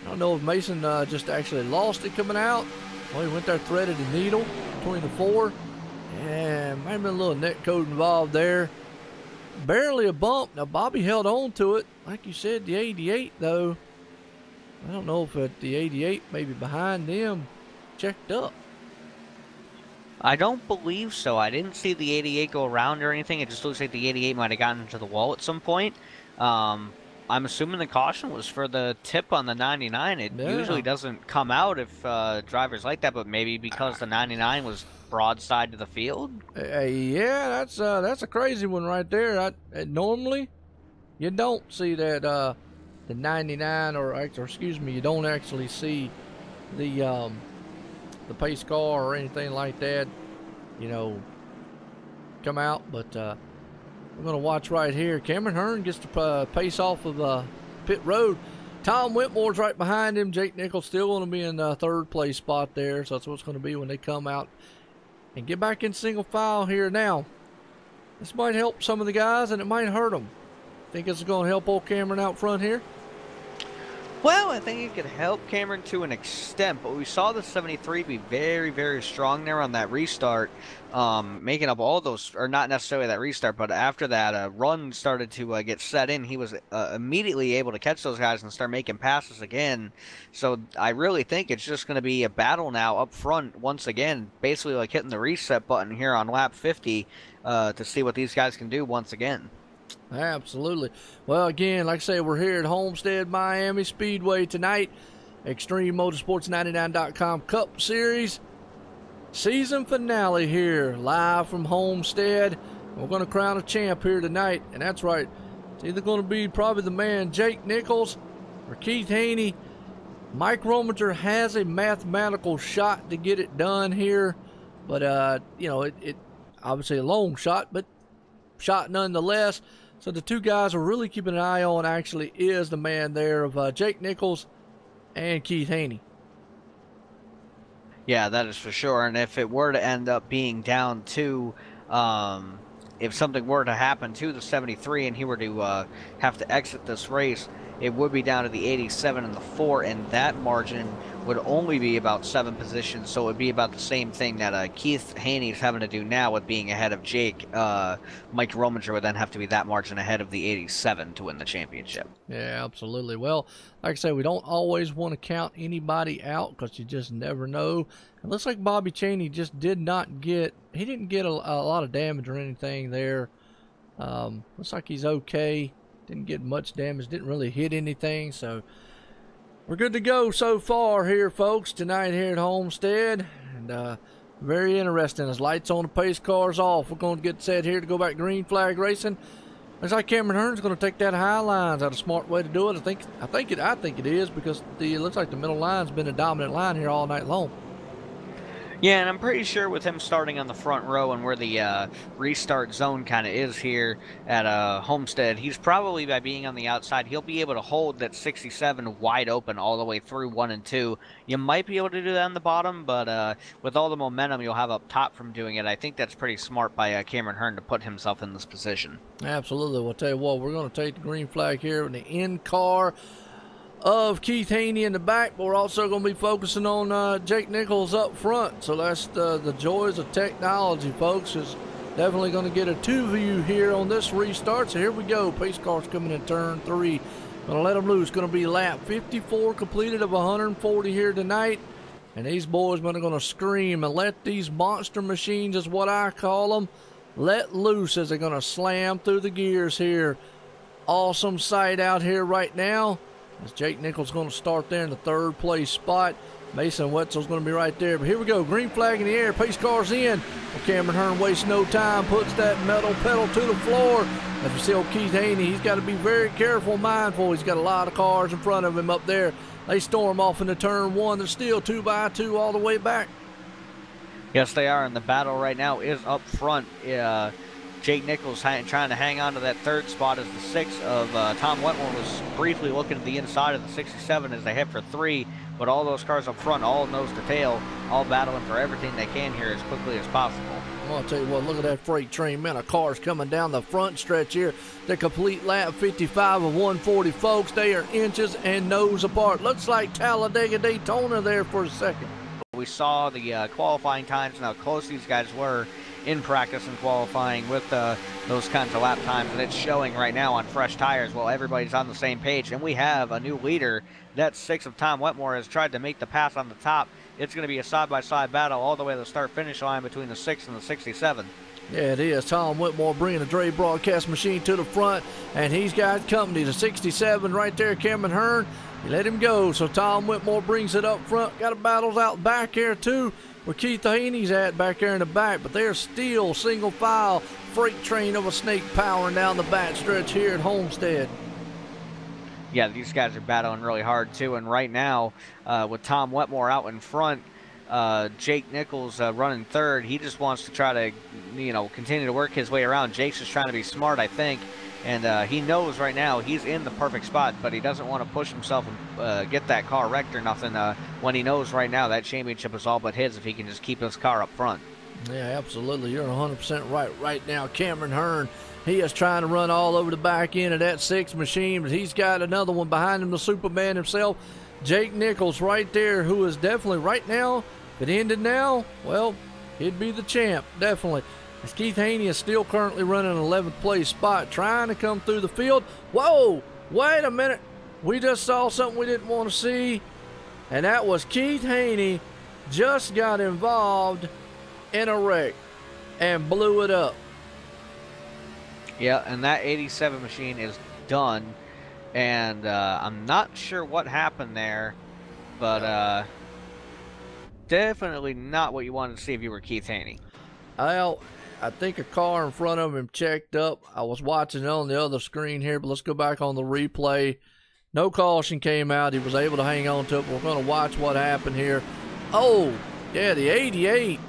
I don't know if Mason just actually lost it coming out. Well, he went there, threaded the needle between the 4. And might have been a little net code involved there. Barely a bump. Now, Bobby held on to it. Like you said, the 88, though. I don't know if the 88 maybe behind them checked up. I don't believe so. I didn't see the 88 go around or anything. It just looks like the 88 might have gotten into the wall at some point. I'm assuming the caution was for the tip on the 99. It usually doesn't come out if drivers like that, but maybe because the 99 was broadside to the field. Yeah, that's a crazy one right there. Normally, you don't see that the 99 or excuse me, you don't actually see the pace car or anything like that, you know, come out. But we're going to watch right here. Cameron Hearn gets to pace off of pit road. Tom Whitmore's right behind him. Jake Nichols still going to be in the 3rd place spot there. So that's what it's going to be when they come out and get back in single file here. Now, this might help some of the guys and it might hurt them. Think it's going to help old Cameron out front here? Well, I think it could help Cameron to an extent, but we saw the 73 be very, very strong there on that restart, making up all those, or not necessarily that restart, but after that run started to get set in, he was immediately able to catch those guys and start making passes again. So I really think it's just going to be a battle now up front once again, basically like hitting the reset button here on lap 50 to see what these guys can do once again. Absolutely. Well, again, like I say, we're here at Homestead Miami Speedway tonight. Extreme Motorsports 99.com Cup Series season finale here, live from Homestead. We're going to crown a champ here tonight, and that's right. It's either going to be probably the man Jake Nichols or Keith Haney. Mike Rominger has a mathematical shot to get it done here, but you know, it obviously a long shot, but shot nonetheless. So the 2 guys we're really keeping an eye on actually is the man there of Jake Nichols and Keith Haney. Yeah, that is for sure. And if it were to end up being down to, if something were to happen to the 73 and he were to have to exit this race, it would be down to the 87 and the 4, and that margin would only be about 7 positions, so it would be about the same thing that Keith Haney is having to do now with being ahead of Jake. Mike Rominger would then have to be that margin ahead of the 87 to win the championship. Yeah, absolutely. Well, like I said, we don't always want to count anybody out because you just never know. It looks like Bobby Chaney just didn't get a lot of damage or anything there. Looks like he's okay. Didn't get much damage, didn't really hit anything, so we're good to go so far here, folks, tonight here at Homestead. And very interesting. As lights on, the pace car's off. We're going to get set here to go back green flag racing. Looks like Cameron Hearn's going to take that high lines. That's a smart way to do it. I think it is, because it looks like the middle line's been a dominant line here all night long. Yeah, and I'm pretty sure with him starting on the front row and where the restart zone kind of is here at Homestead, he's probably, by being on the outside, he'll be able to hold that 67 wide open all the way through 1 and 2. You might be able to do that on the bottom, but with all the momentum you'll have up top from doing it, I think that's pretty smart by Cameron Hearn to put himself in this position. Absolutely. Well, I'll tell you what, we're going to take the green flag here in the in car of Keith Haney in the back, but we're also going to be focusing on Jake Nichols up front. So that's the joys of technology, folks, is Definitely going to get a 2 view here on this restart. So here we go. Pace cars coming in turn 3. Going to let them loose. Going to be lap 54 completed of 140 here tonight. And these boys are going to scream and let these monster machines, is what I call them, let loose as they're going to slam through the gears here. Awesome sight out here right now. As Jake Nichols going to start there in the 3rd place spot. Mason Wetzel's going to be right there. But here we go. Green flag in the air. Pace cars in. Well, Cameron Hearn wastes no time. Puts that metal pedal to the floor. As we see old Keith Haney, he's got to be very careful, mindful. He's got a lot of cars in front of him up there. They storm off into turn 1. They're still 2x2 all the way back. Yes, they are. And the battle right now is up front. Jake Nichols trying to hang on to that 3rd spot as the 6 of Tom Wetmore was briefly looking at the inside of the 67 as they head for 3. But all those cars up front, all nose to tail, all battling for everything they can here as quickly as possible. Well, I'll tell you what, look at that freight train, man, of cars coming down the front stretch here. The complete lap 55 of 140, folks. They are inches and nose apart. Looks like Talladega Daytona there for a second. We saw the qualifying times and how close these guys were in practice and qualifying with those kinds of lap times, and it's showing right now on fresh tires. Well, everybody's on the same page, and we have a new leader. That 6 of Tom Wetmore has tried to make the pass on the top. It's going to be a side-by-side battle all the way to the start-finish line between the 6 and the 67. Yeah, it is. Tom Whitmore bringing the Dre broadcast machine to the front, and he's got company. The 67 right there, Cameron Hearn. He let him go, so Tom Whitmore brings it up front. Got a battles out back here, too, where Keith Haney's at back there in the back, but they're still single file freight train of a snake powering down the back stretch here at Homestead. Yeah, these guys are battling really hard, too, and right now, with Tom Wetmore out in front, Jake Nichols running 3rd. He just wants to try to, continue to work his way around. Jake's just trying to be smart, I think, and he knows right now he's in the perfect spot, but he doesn't want to push himself and get that car wrecked or nothing when he knows right now that championship is all but his if he can just keep his car up front. Yeah, absolutely. You're 100% right. Right now, Cameron Hearn, he is trying to run all over the back end of that 6 machine, but he's got another one behind him, the Superman himself, Jake Nichols right there, who is definitely right now, if it ended now, well, he'd be the champ, definitely. As Keith Haney is still currently running an 11th place spot, trying to come through the field. Whoa, wait a minute. We just saw something we didn't want to see, and that was Keith Haney just got involved in a wreck and blew it up. Yeah, and that 87 machine is done, and I'm not sure what happened there, but definitely not what you wanted to see if you were Keith Haney. Well, I think a car in front of him checked up. I was watching it on the other screen here, but let's go back on the replay. No caution came out. He was able to hang on to it. We're going to watch what happened here. Oh, yeah, the 88.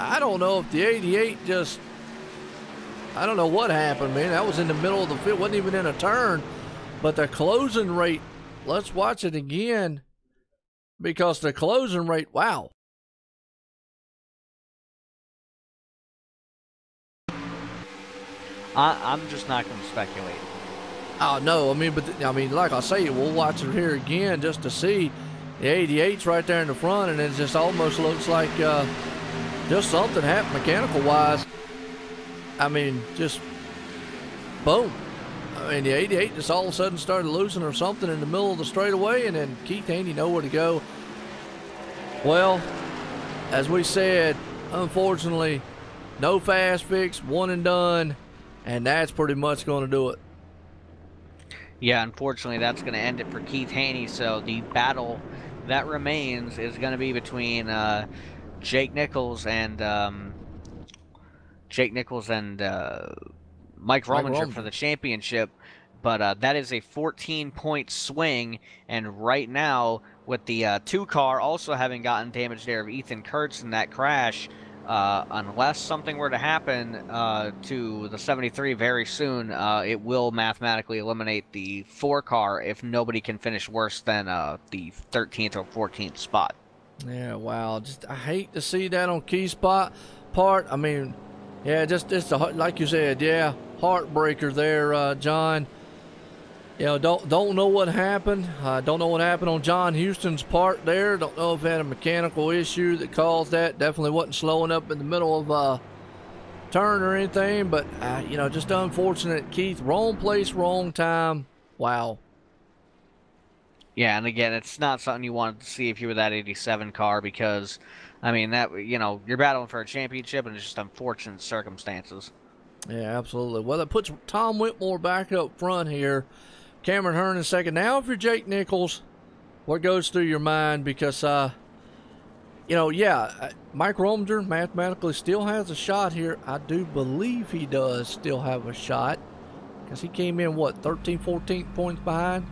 I don't know if the 88 just, I don't know what happened, man. That was in the middle of the field. Wasn't even in a turn. But the closing rate, let's watch it again. Because the closing rate, wow. I'm just not going to speculate. Oh, no. Like I say, we'll watch it here again just to see. The 88's right there in the front, and it just almost looks like just something happened mechanical-wise. Just boom. The 88 just all of a sudden started losing or something in the middle of the straightaway, and then Keith Haney nowhere to go. Well, as we said, unfortunately, no fast fix, one and done, and that's pretty much going to do it. Yeah, unfortunately, that's going to end it for Keith Haney. So the battle that remains is going to be between Jake Nichols and Mike Rominger for the championship. But that is a 14-point swing, and right now, with the 2 car also having gotten damage there of Ethan Kurtz in that crash, unless something were to happen to the 73 very soon, it will mathematically eliminate the 4 car if nobody can finish worse than the 13th or 14th spot. Yeah, wow. I hate to see that on Keith's part. Yeah, just like you said, yeah, heartbreaker there, John. Don't know what happened. Don't know what happened on John Houston's part there. Don't know if he had a mechanical issue that caused that. Definitely wasn't slowing up in the middle of turn or anything, but, you know, just unfortunate. Keith, wrong place, wrong time. Wow. Yeah, and again, it's not something you wanted to see if you were that 87 car because, I mean, that, you know, you're battling for a championship and it's just unfortunate circumstances. Yeah, absolutely. Well, that puts Tom Whitmore back up front here. Cameron Hearn in second. Now, if you're Jake Nichols, what goes through your mind? Because, you know, yeah, Mike Rominger mathematically still has a shot here. I do believe he does still have a shot because he came in, what, 13, 14 points behind?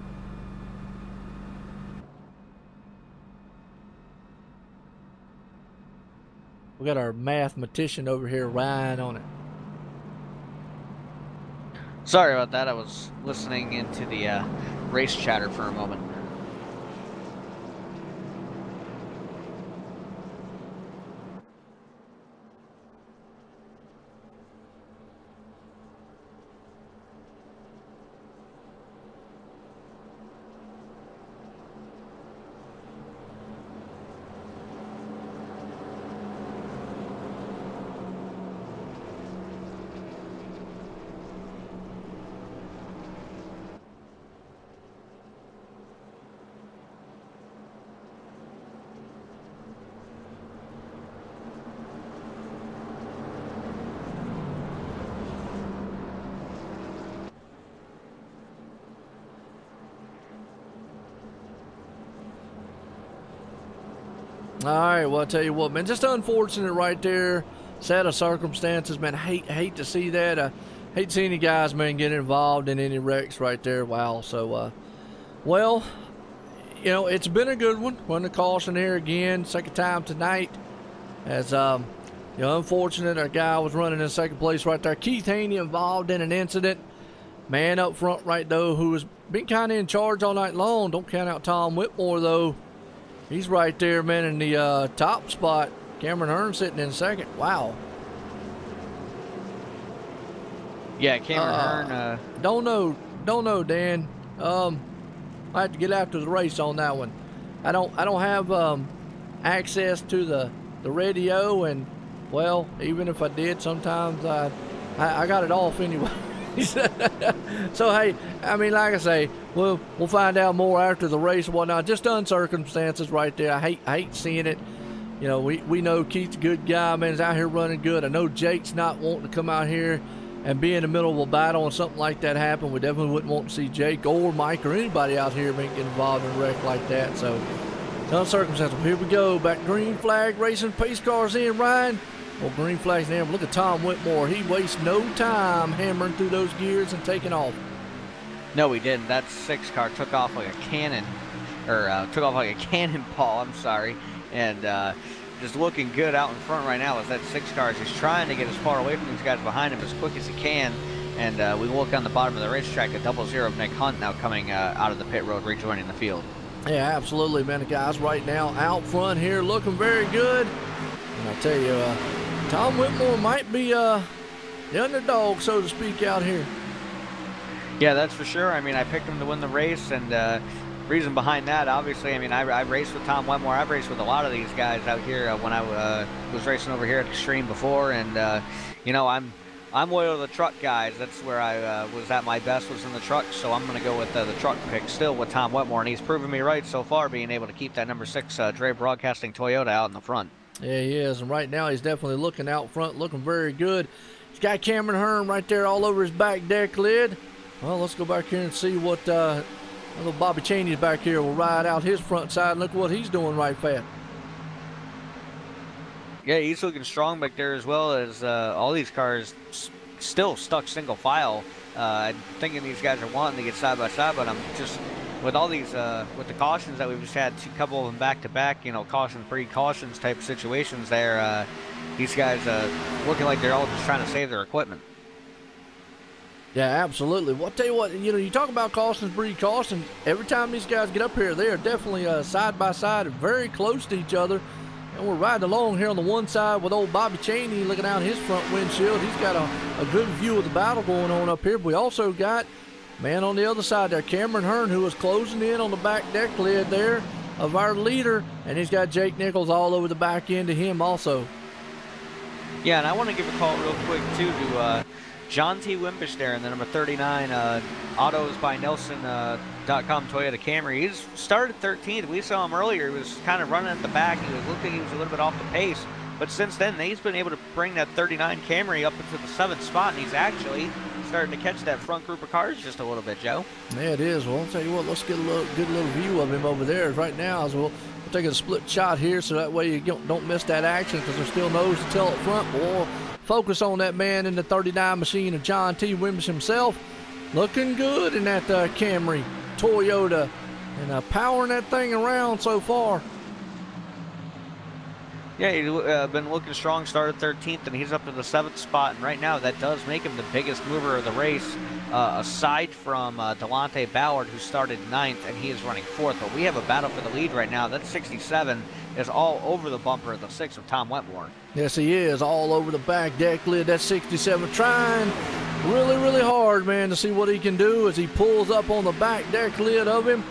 We got our mathematician over here, Ryan, on it. Sorry about that. I was listening into the race chatter for a moment. All right, well, I'll tell you what, man, just unfortunate right there. Set of circumstances, man. Hate to see that. Hate to see any guys, man, get involved in any wrecks right there. Wow. So, well, you know, it's been a good one. Run the caution here again, second time tonight. As, you know, unfortunate, our guy was running in second place right there. Keith Haney involved in an incident. Man up front right, though, who has been kind of in charge all night long. Don't count out Tom Whitmore, though. He's right there, man, in the top spot. Cameron Hearn sitting in second. Wow. Yeah, Cameron Hearn. Don't know, Dan. I have to get after the race on that one. I don't have access to the radio, and well, even if I did, sometimes I got it off anyway. So hey, I mean, like I say, we'll find out more after the race and whatnot. Just circumstances right there. I hate seeing it. You know, we know Keith's a good guy, man. He's out here running good. I know Jake's not wanting to come out here and be in the middle of a battle and something like that happen. We definitely wouldn't want to see Jake or Mike or anybody out here being involved in a wreck like that. So, some circumstances. Here we go. Back green flag racing. Pace cars in, Ryan. Well, green flag's in. Look at Tom Whitmore. He wastes no time hammering through those gears and taking off. No, he didn't. That 6 car took off like a cannon, or took off like a cannonball, I'm sorry. And just looking good out in front right now as that 6 car is just trying to get as far away from these guys behind him as quick as he can. And we look on the bottom of the racetrack at 00 of Nick Hunt now coming out of the pit road, rejoining the field. Yeah, absolutely, man. The guys right now out front here looking very good. And I tell you, Tom Whitmore might be the underdog, so to speak, out here. Yeah, that's for sure. I mean, I picked him to win the race, and reason behind that, obviously, I mean, I raced with Tom Whitmore. I've raced with a lot of these guys out here when I was racing over here at Extreme before, and you know, I'm loyal to the truck guys. That's where I was at my best, was in the truck, so I'm going to go with the truck pick still with Tom Whitmore, and he's proven me right so far, being able to keep that number 6 Dre Broadcasting Toyota out in the front. Yeah, he is, and right now he's definitely looking out front, looking very good. He's got Cameron Hearn right there all over his back deck lid. Well, let's go back here and see what little Bobby Chaney's back here will ride out his front side. Look what he's doing right fast. Yeah, he's looking strong back there as well as all these cars still stuck single file. I'm thinking these guys are wanting to get side by side, but I'm just, with all these, with the cautions that we've just had, a couple of them back to back, you know, caution, pre-cautions type situations there, these guys looking like they're all just trying to save their equipment. Yeah, absolutely. Well, I'll tell you what, you know, you talk about cautions, breed cautions. Every time these guys get up here, they are definitely side by side and very close to each other. And we're riding along here on the one side with old Bobby Chaney looking out his front windshield. He's got a good view of the battle going on up here. But we also got, man, on the other side there, Cameron Hearn, who is closing in on the back deck lid there of our leader. And he's got Jake Nichols all over the back end of him also. Yeah, and I want to give a call real quick, too, to John T. Wimbish there in the number 39 autosbynelson.com Toyota Camry. He's started 13th. We saw him earlier. He was kind of running at the back. He looked like he was a little bit off the pace. But since then, he's been able to bring that 39 Camry up into the 7th spot, and he's actually starting to catch that front group of cars just a little bit, Joe. Yeah, it is. Well, I'll tell you what, let's get a good little view of him over there right now. So we'll take a split shot here so that way you don't miss that action, because there's still nose to tail up front. But we'll focus on that man in the 39 machine of John T. Wimbish himself. Looking good in that Camry Toyota, and powering that thing around so far. Yeah, he's been looking strong, started 13th, and he's up to the 7th spot. And right now, that does make him the biggest mover of the race, aside from Delonte Ballard, who started 9th, and he is running 4th. But we have a battle for the lead right now. That 67 is all over the bumper of the 6 of Tom Wetmore. Yes, he is, all over the back deck lid. That 67 trying really hard, man, to see what he can do as he pulls up on the back deck lid of him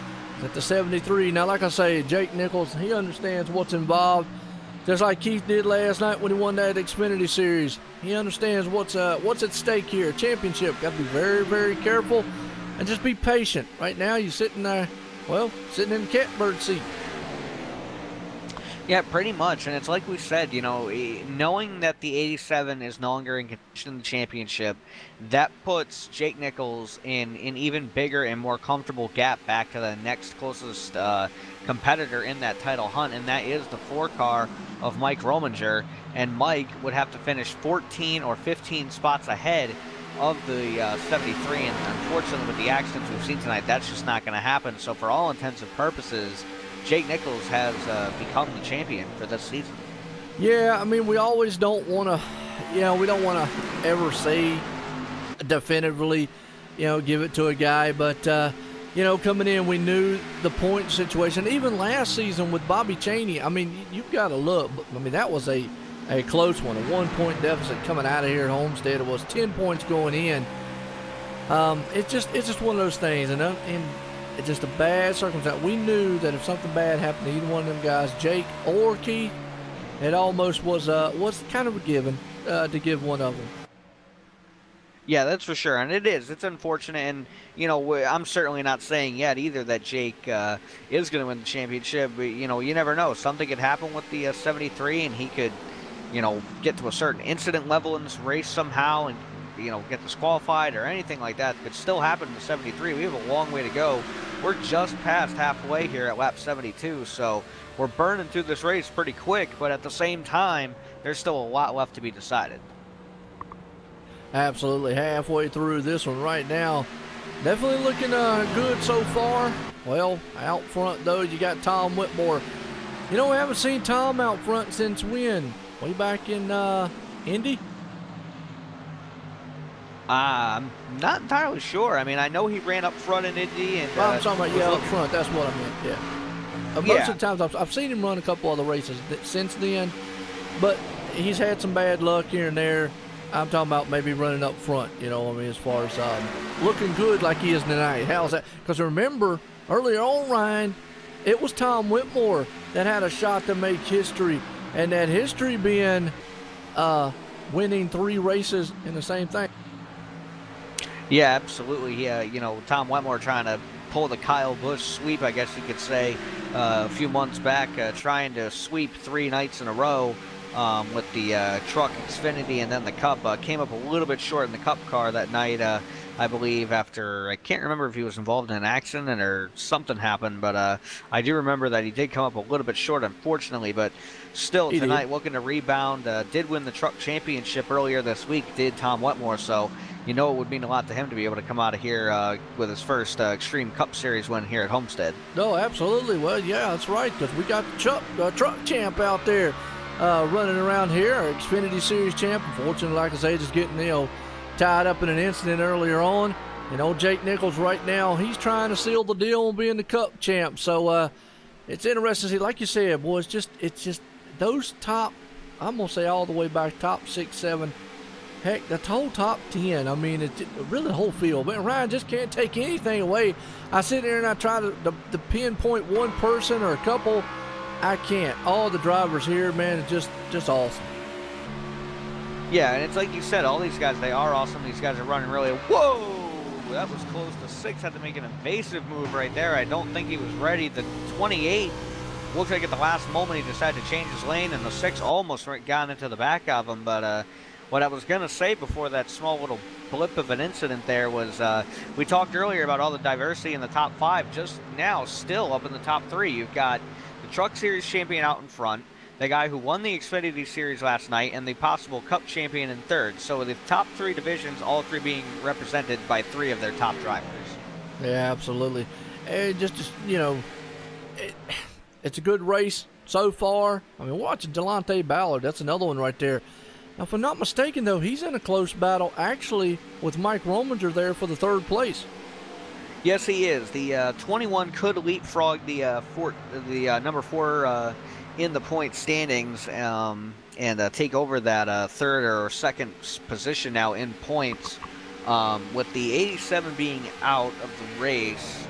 at the 73. Now, like I say, Jake Nichols, he understands what's involved. Just like Keith did last night when he won that Xfinity Series. He understands what's at stake here. Championship. Got to be very careful and just be patient. Right now, you're sitting there, well, sitting in the catbird seat. Yeah, pretty much. And it's like we said, you know, knowing that the 87 is no longer in contention in the championship, that puts Jake Nichols in an even bigger and more comfortable gap back to the next closest competitor in that title hunt, and that is the 4-car of Mike Rominger. And Mike would have to finish 14 or 15 spots ahead of the 73, and unfortunately with the accidents we've seen tonight, that's just not going to happen. So for all intents and purposes, Jake Nichols has become the champion for this season. Yeah, I mean, we always don't want to, you know, we don't want to ever say definitively, you know, give it to a guy, but you know, coming in, we knew the point situation. Even last season with Bobby Chaney, I mean, you've got to look. I mean, that was a close one, a 1-point deficit coming out of here at Homestead. It was 10 points going in. It's just one of those things, and it's just a bad circumstance. We knew that if something bad happened to either one of them guys, Jake or Keith, it almost was kind of a given to give one of them. Yeah, that's for sure, and it is. It's unfortunate, and, you know, I'm certainly not saying yet either that Jake is going to win the championship. But, you know, you never know. Something could happen with the 73, and he could, you know, get to a certain incident level in this race somehow and, you know, get disqualified or anything like that. It could still happen in the 73. We have a long way to go. We're just past halfway here at lap 72, so we're burning through this race pretty quick, but at the same time, there's still a lot left to be decided. Absolutely, halfway through this one right now. Definitely looking good so far. Well, out front, though, you got Tom Whitmore. You know, we haven't seen Tom out front since when? Way back in Indy? I'm not entirely sure. I mean, I know he ran up front in Indy. And, well, I'm talking about, yeah, up front. That's what I meant, yeah. Most of the times, I've seen him run a couple other races since then, but he's had some bad luck here and there. I'm talking about maybe running up front, you know, I mean, as far as looking good like he is tonight. How's that? Because remember, earlier on, Ryan, it was Tom Whitmore that had a shot to make history, and that history being winning 3 races in the same thing. Yeah, absolutely. Yeah, you know, Tom Whitmore trying to pull the Kyle Busch sweep, I guess you could say, a few months back, trying to sweep 3 nights in a row. With the truck Xfinity and then the Cup. Came up a little bit short in the Cup car that night, I believe, after, I can't remember if he was involved in an accident or something happened, but I do remember that he did come up a little bit short, unfortunately, but still tonight looking to rebound. Did win the truck championship earlier this week, did Tom Wetmore, so you know it would mean a lot to him to be able to come out of here with his first Extreme Cup Series win here at Homestead. No, absolutely. Well, yeah, that's right, because we got the truck champ out there. Running around here, our Xfinity Series champ. Unfortunately, like I say, just getting, you know, tied up in an incident earlier on. You know, Jake Nichols right now, he's trying to seal the deal on being the Cup champ. So it's interesting to see, like you said, boy, it's just those top, I'm gonna say all the way back top 6, 7, heck, the whole top 10. I mean, it's really the whole field. But Ryan just can't take anything away. I sit there and I try to pinpoint one person or a couple. I can't. All the drivers here, man, it's just awesome. Yeah, and it's like you said, all these guys, they are awesome. These guys are running really... Whoa! That was close to 6. Had to make an evasive move right there. I don't think he was ready. The 28 looks like at the last moment he decided to change his lane, and the 6 almost got into the back of him. But what I was going to say before that small little blip of an incident there was we talked earlier about all the diversity in the top 5. Just now, still up in the top 3, you've got the Truck Series champion out in front, the guy who won the Xfinity Series last night, and the possible Cup champion in third. So the top 3 divisions, all 3 being represented by 3 of their top drivers. Yeah, absolutely. And just you know, it's a good race so far. I mean, watching Delonte Ballard, that's another one right there. Now, if I'm not mistaken, though, he's in a close battle, actually, with Mike Rominger there for the 3rd place. Yes, he is. The 21 could leapfrog the number 4 in the point standings and take over that 3rd or 2nd position now in points. With the 87 being out of the race,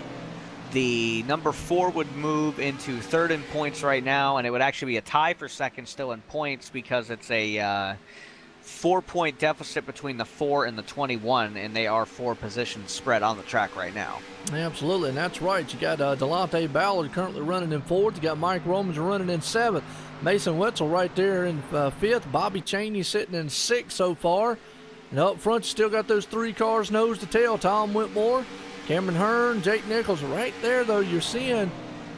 the number 4 would move into 3rd in points right now, and it would actually be a tie for 2nd still in points because it's a 4-point deficit between the 4 and the 21, and they are 4 positions spread on the track right now. Absolutely, and that's right. You got Delonte Ballard currently running in 4th. You got Mike Rominger running in 7th. Mason Wetzel right there in 5th. Bobby Chaney sitting in 6th so far. And up front, you still got those 3 cars nose to tail. Tom Whitmore, Cameron Hearn, Jake Nichols. Right there, though, you're seeing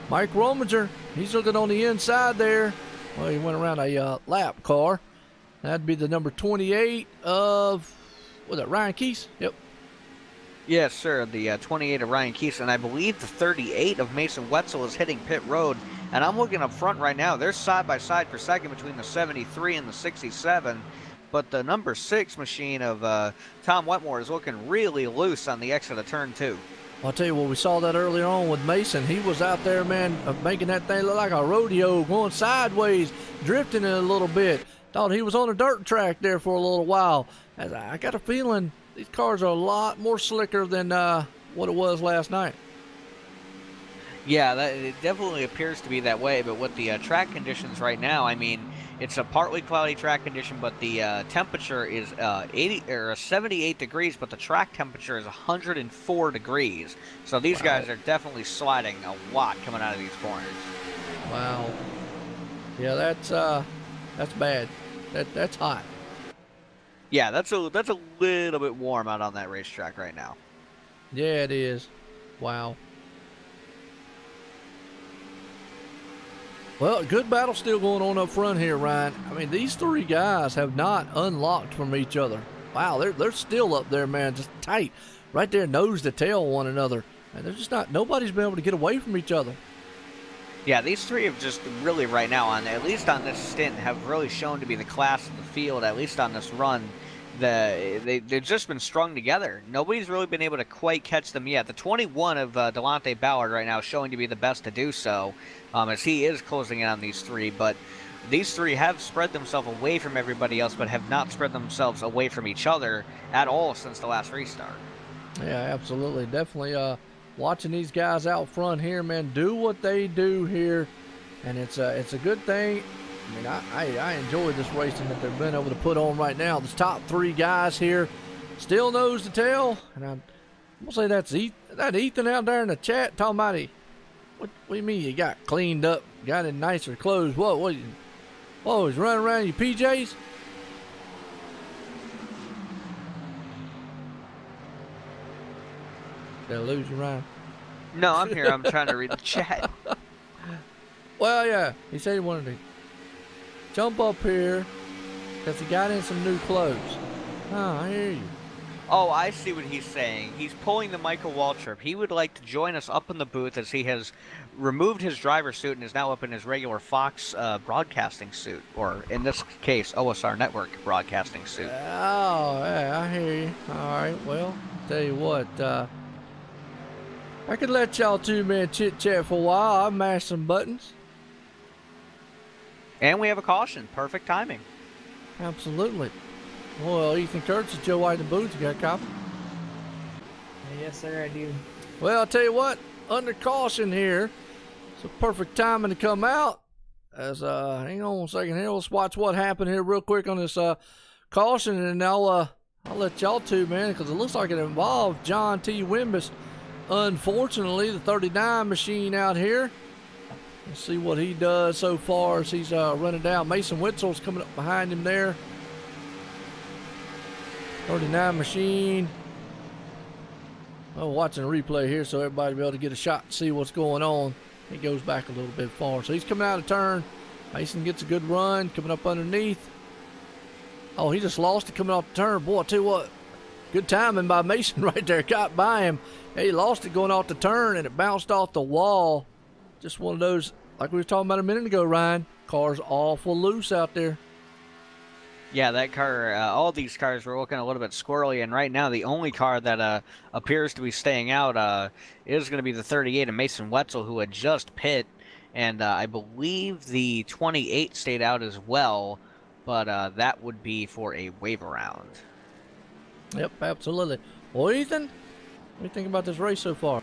Mike Rominger. He's looking on the inside there. Well, he went around a lap car. That'd be the number 28 of, was it Ryan Keese? Yep. Yes, sir. The 28 of Ryan Keese, and I believe the 38 of Mason Wetzel is hitting pit road. And I'm looking up front right now. They're side by side for 2nd between the 73 and the 67. But the number 6 machine of Tom Wetmore is looking really loose on the exit of turn 2. I'll tell you what, we saw that earlier on with Mason. He was out there, man, making that thing look like a rodeo, going sideways, drifting it a little bit. Thought he was on a dirt track there for a little while. As I got a feeling these cars are a lot more slicker than what it was last night. Yeah, it definitely appears to be that way. But with the track conditions right now, I mean, it's a partly cloudy track condition, but the temperature is 78 degrees, but the track temperature is 104 degrees. So these guys are definitely sliding a lot coming out of these corners. Wow. Yeah, that's bad. That's hot. Yeah, that's a little bit warm out on that racetrack right now. Yeah, it is. Wow. Well, good battle still going on up front here, Ryan. I mean, these 3 guys have not unlocked from each other. Wow, they're still up there, man, just tight, right there, nose to tail one another. And they're just not. Nobody's been able to get away from each other. Yeah, these 3 have just really right now, at least on this stint, have really shown to be the class of the field, at least on this run. They've just been strung together. Nobody's really been able to quite catch them yet. The 21 of Delonte Ballard right now is showing to be the best to do so, as he is closing in on these 3. But these 3 have spread themselves away from everybody else, but have not spread themselves away from each other at all since the last restart. Yeah, absolutely. Definitely watching these guys out front here, man, do what they do here, and it's a good thing. I mean, I enjoy this racing that they've been able to put on right now. The top 3 guys here still nose to tail, and I'm gonna say that's Ethan out there in the chat talking about what do you mean you got cleaned up, got in nicer clothes? Whoa, he's running around in your PJs? Did I lose you, Ryan? No, I'm here. I'm trying to read the chat. Well, yeah, he said he wanted to jump up here because he got in some new clothes. Oh, I hear you. Oh, I see what he's saying. He's pulling the Michael Waltrip. He would like to join us up in the booth as he has removed his driver suit and is now up in his regular Fox broadcasting suit, or in this case, OSR Network broadcasting suit. Oh, yeah, I hear you. All right, well, tell you what, I could let y'all 2 men chit-chat for a while. I'll mash some buttons. And we have a caution. Perfect timing. Absolutely. Well, Ethan Kurtz is Joe White in the booth. You got a copy? Yes, sir, I do. Well, I'll tell you what. Under caution here. It's a perfect timing to come out. As hang on 1 second here. Let's watch what happened here real quick on this caution, and I'll let y'all two, man, because it looks like it involved John T. Wimbish. Unfortunately, the 39 machine out here. Let's see what he does so far as he's running down. Mason Witzel's coming up behind him there. 39 machine. I'm watching a replay here so everybody will be able to get a shot and see what's going on. He goes back a little bit far. So he's coming out of turn. Mason gets a good run, coming up underneath. Oh, he just lost it coming off the turn. Boy, I tell you what, good timing by Mason right there. Got by him. Hey, he lost it going off the turn, and it bounced off the wall. Just one of those, like we were talking about a minute ago, Ryan. Car's awful loose out there. Yeah, that car, all these cars were looking a little bit squirrely, and right now the only car that appears to be staying out is going to be the 38 of Mason Wetzel, who had just pit, and I believe the 28 stayed out as well, but that would be for a wave around. Yep, absolutely. Well, Ethan, what do you think about this race so far?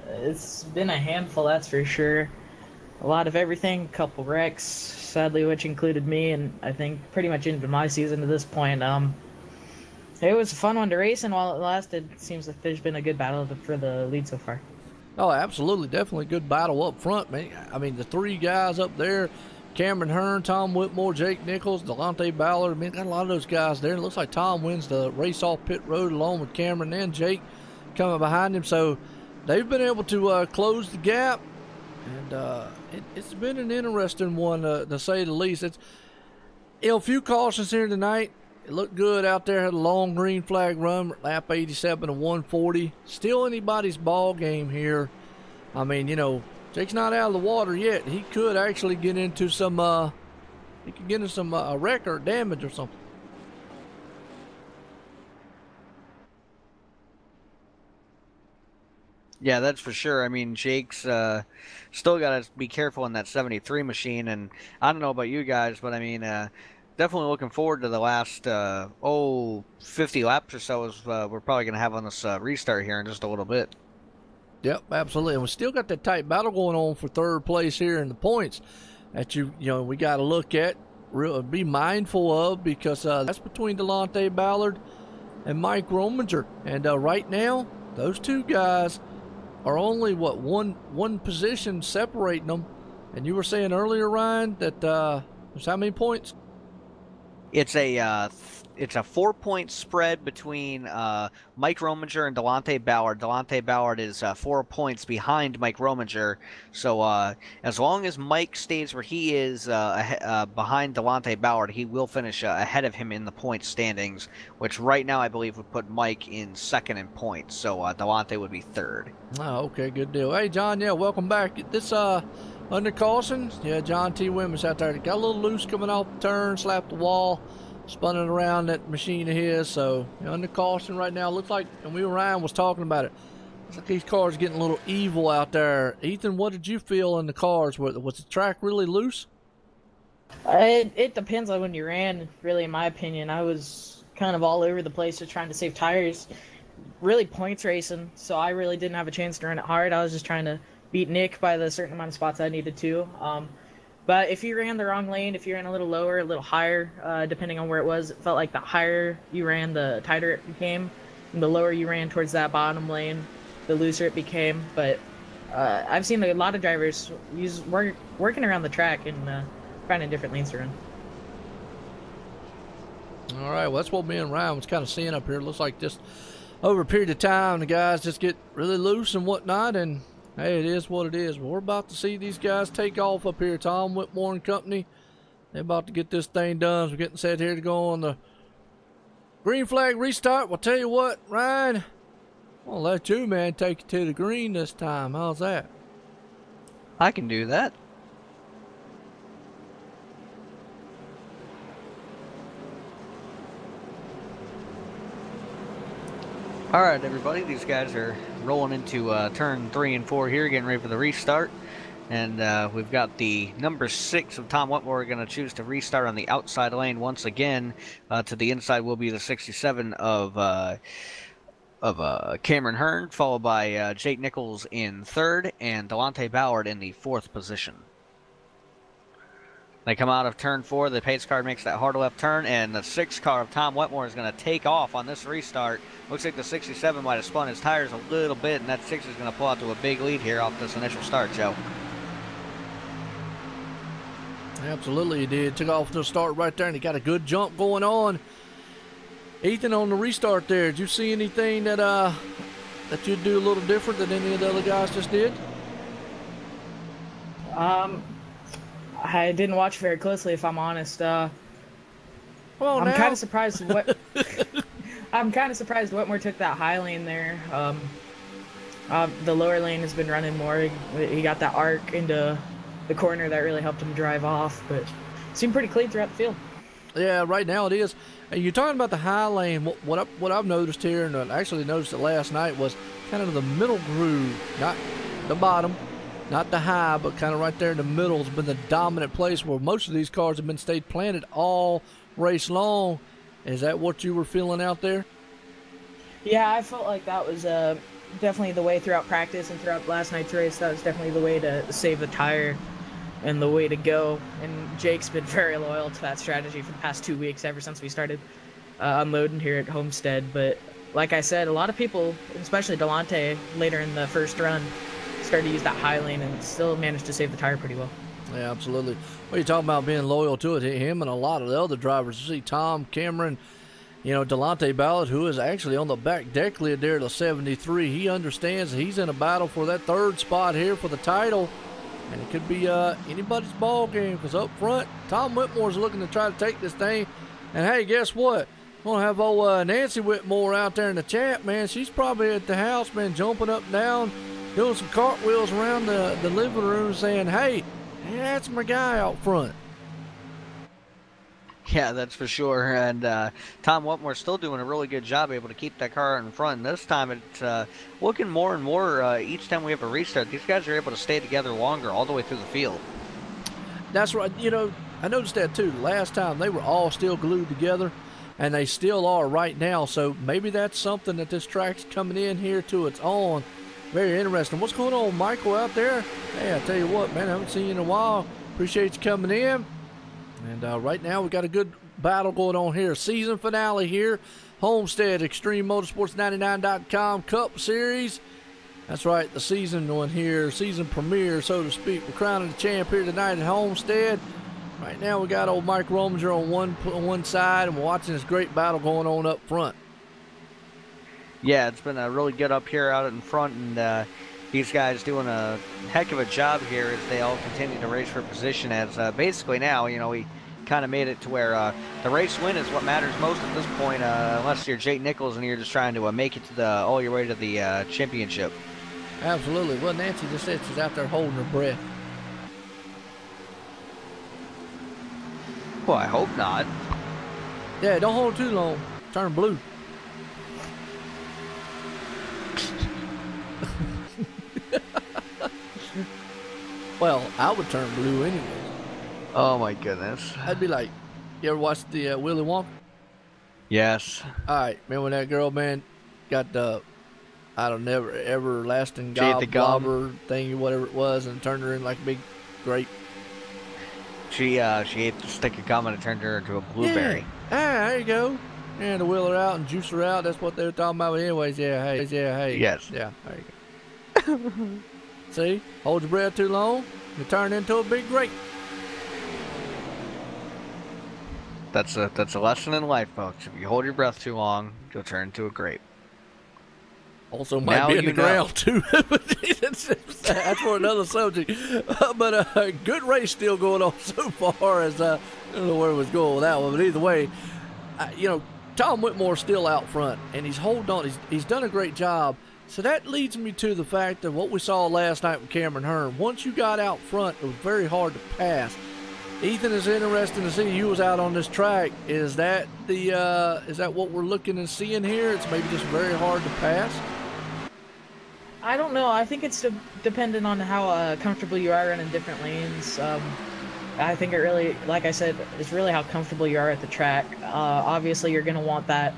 It's been a handful, that's for sure. A lot of everything, a couple wrecks, sadly, which included me, and I think pretty much into my season to this point. It was a fun one to race, and while it lasted, it seems like there's been a good battle for the lead so far. Oh, absolutely. Definitely a good battle up front, man. I mean, the three guys up there, Cameron Hearn, Tom Whitmore, Jake Nichols, Delonte Ballard. I mean, got a lot of those guys there. It looks like Tom wins the race off pit road along with Cameron and Jake coming behind him. So they've been able to close the gap. And it's been an interesting one, to say the least. It's, a few cautions here tonight. It looked good out there. Had a long green flag run, lap 87 to 140. Still anybody's ball game here. I mean, Jake's not out of the water yet. He could actually get into some, wreck or damage or something. Yeah, that's for sure. I mean, Jake's still got to be careful in that 73 machine, and I don't know about you guys, but I mean, definitely looking forward to the last 50 laps or so as we're probably going to have on this restart here in just a little bit. Yep, absolutely. And we still got that tight battle going on for third place here in the points that we got to look at, be mindful of, because that's between Delonte Ballard and Mike Rominger. And right now, those two guys are only one position separating them. And you were saying earlier, Ryan, that there's how many points? It's a 4-point spread between Mike Rominger and Delonte Ballard. Delonte Ballard is 4 points behind Mike Rominger. So as long as Mike stays where he is behind Delonte Ballard, he will finish ahead of him in the point standings, which right now I believe would put Mike in second in points. So Delonte would be third. Oh, okay, good deal. Hey, John, yeah, welcome back. This under caution, yeah, John T. Wimbish out there. Got a little loose coming off the turn, slapped the wall. Spun it around that machine of his, so under caution right now. Looks like, and Ryan was talking about it, looks like these cars getting a little evil out there. Ethan, what did you feel in the cars? Was the track really loose? It depends on when you ran, really, in my opinion. I was kind of all over the place just trying to save tires. Really points racing, so I really didn't have a chance to run it hard. I was just trying to beat Nick by the certain amount of spots I needed to. But if you ran the wrong lane, if you ran a little lower, a little higher, depending on where it was, it felt like the higher you ran, the tighter it became. And the lower you ran towards that bottom lane, the looser it became. But I've seen a lot of drivers working around the track and finding different lanes to run. All right, well, that's what me and Ryan was kind of seeing up here. It looks like just over a period of time, the guys just get really loose and whatnot, and hey, it is what it is. But we're about to see these guys take off up here. Tom Whitmore and company. They're about to get this thing done. We're getting set here to go on the green flag restart. Well, tell you what, Ryan, I'll let you, man, take it to the green this time. How's that? I can do that. All right, everybody, these guys are rolling into turn 3 and 4 here, getting ready for the restart. And we've got the number 6 of Tom Whitmore going to choose to restart on the outside lane once again. To the inside will be the 67 of Cameron Hearn, followed by Jake Nichols in 3rd and Delonte Ballard in the 4th position. They come out of turn 4. The pace car makes that hard left turn, and the 6 car of Tom Whitmore is going to take off on this restart. Looks like the 67 might have spun his tires a little bit, and that 6 is going to pull out to a big lead here off this initial start, Joe. Absolutely, he did. Took off to the start right there, and he got a good jump going on. Ethan, on the restart there, did you see anything that that you'd do a little different than any of the other guys just did? I didn't watch very closely, if I'm honest. I'm now. kind of surprised what I'm kind of surprised Whitmore took that high lane there. The lower lane has been running more. He got that arc into the corner that really helped him drive off, but it seemed pretty clean throughout the field. Yeah, right now it is. And you're talking about the high lane. What I've noticed here, and I actually noticed it last night, was kind of the middle groove, not the bottom. Not the high, but kind of right there in the middle has been the dominant place where most of these cars have been stayed planted all race long. Is that what you were feeling out there? Yeah, I felt like that was definitely the way throughout practice and throughout last night's race. That was definitely the way to save the tire and the way to go. And Jake's been very loyal to that strategy for the past 2 weeks, ever since we started unloading here at Homestead. But like I said, a lot of people, especially Delonte, later in the first run, started to use that high lane and still managed to save the tire pretty well. Yeah, absolutely. What are you talking about being loyal to it? Him and a lot of the other drivers. You see Tom, Cameron, Delonte Ballard, who is actually on the back deck lid there to 73. He understands he's in a battle for that third spot here for the title. And it could be anybody's ball game, because up front, Tom Whitmore's looking to try to take this thing. And hey, guess what? We're going to have old Nancy Whitmore out there in the chat, man. She's probably at the house, man, jumping up and down, doing some cartwheels around the living room saying, hey, that's my guy out front. Yeah, that's for sure. And Tom Whitmore's still doing a really good job able to keep that car in front. And this time it's looking more and more each time we have a restart. These guys are able to stay together longer all the way through the field. That's right. I noticed that too. Last time they were all still glued together, and they still are right now. So maybe that's something that this track's coming in here to its own. Very interesting. What's going on, Michael, out there? Hey, I tell you what, man, I haven't seen you in a while. Appreciate you coming in. And right now we got a good battle going on here. Season finale here. Homestead Extreme Motorsports 99.com Cup Series. That's right, the season one here. Season premiere, so to speak. We're crowning the champ here tonight at Homestead. Right now we got old Mike Rominger on one side, and we're watching this great battle going on up front. Yeah, it's been a really good up here out in front, and these guys doing a heck of a job here as they all continue to race for position. As basically now, we kind of made it to where the race win is what matters most at this point, unless you're Jake Nichols and you're just trying to make it to all your way to the championship. Absolutely. Well, Nancy just said she's out there holding her breath. Well, I hope not. Yeah, don't hold it too long. Turn blue. Well, I would turn blue anyway. Oh my goodness. I'd be like, you ever watched the Willy Wonka? Yes. All right, remember when that girl, man, got the everlasting She ate the gum. gobbler thing, whatever it was, and turned her in like a big grape. She ate the stick of gum and it turned her into a blueberry. Yeah. Ah, there you go. And to wheel her out and juice her out. That's what they were talking about. But anyways, hey. Yes. Yeah, there you go. See, hold your breath too long, you turn into a big grape. That's a lesson in life, folks. If you hold your breath too long, you'll turn into a grape. Also might be in the ground too. That's for another subject. But a good race still going on so far. As I don't know where it was going with that one, but either way, Tom Whitmore's still out front, and he's holding on. He's done a great job. So that leads me to the fact of what we saw last night with Cameron Hearn. Once you got out front, it was very hard to pass. Ethan, is interesting to see you was out on this track. Is that what we're looking and seeing here? It's maybe just very hard to pass. I don't know. I think it's dependent on how comfortable you are running different lanes. I think it really, like I said, it's really how comfortable you are at the track. Obviously, you're going to want that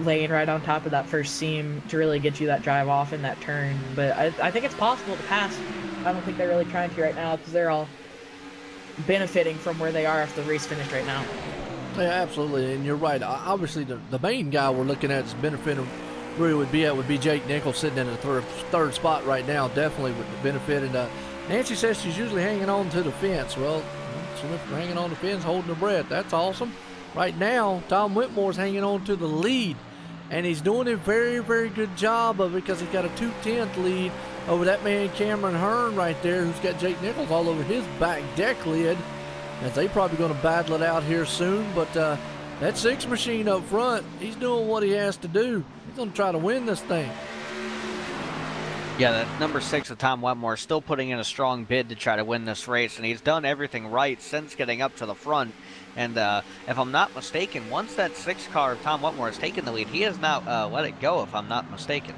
lane right on top of that first seam to really get you that drive off in that turn. But I think it's possible to pass. I don't think they're really trying to right now because they're all benefiting from where they are after the race finished right now. Yeah, absolutely, and you're right. Obviously, the main guy we're looking at is benefiting. Really would be Jake Nichols sitting in the third spot right now. Definitely would benefit. And Nancy says she's usually hanging on to the fence. Well, she's hanging on the fence, holding her breath. That's awesome. Right now, Tom Whitmore's hanging on to the lead, and he's doing a very, very good job of it because he's got a 2/10 lead over that man Cameron Hearn right there, who's got Jake Nichols all over his back deck lid. As they probably going to battle it out here soon, but that 6 machine up front, he's doing what he has to do. He's going to try to win this thing. Yeah, that number 6 of Tom Whitmore still putting in a strong bid to try to win this race, and he's done everything right since getting up to the front. And if I'm not mistaken, once that 6 car of Tom Whitmore has taken the lead, he has not let it go, if I'm not mistaken.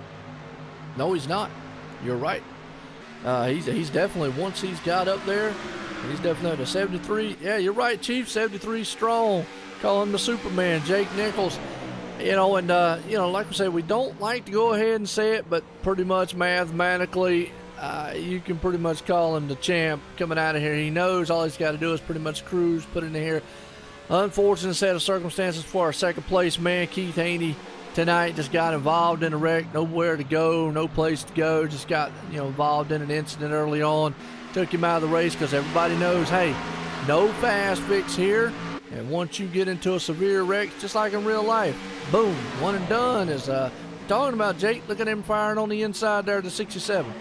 No, he's not. You're right. He's definitely, once he's got up there, he's definitely the 73. Yeah, you're right, Chief. 73 strong. Call him the Superman, Jake Nichols. You know, and, like we said, we don't like to go ahead and say it, but pretty much mathematically, you can pretty much call him the champ coming out of here. He knows all he's got to do is pretty much cruise, put it in here. Unfortunate set of circumstances for our second place man, Keith Haney, tonight. Just got involved in a wreck, nowhere to go, no place to go. Just got, involved in an incident early on. Took him out of the race because everybody knows, hey, no fast fix here. And once you get into a severe wreck, just like in real life, boom, one and done. Is talking about Jake. Look at him firing on the inside there to 67.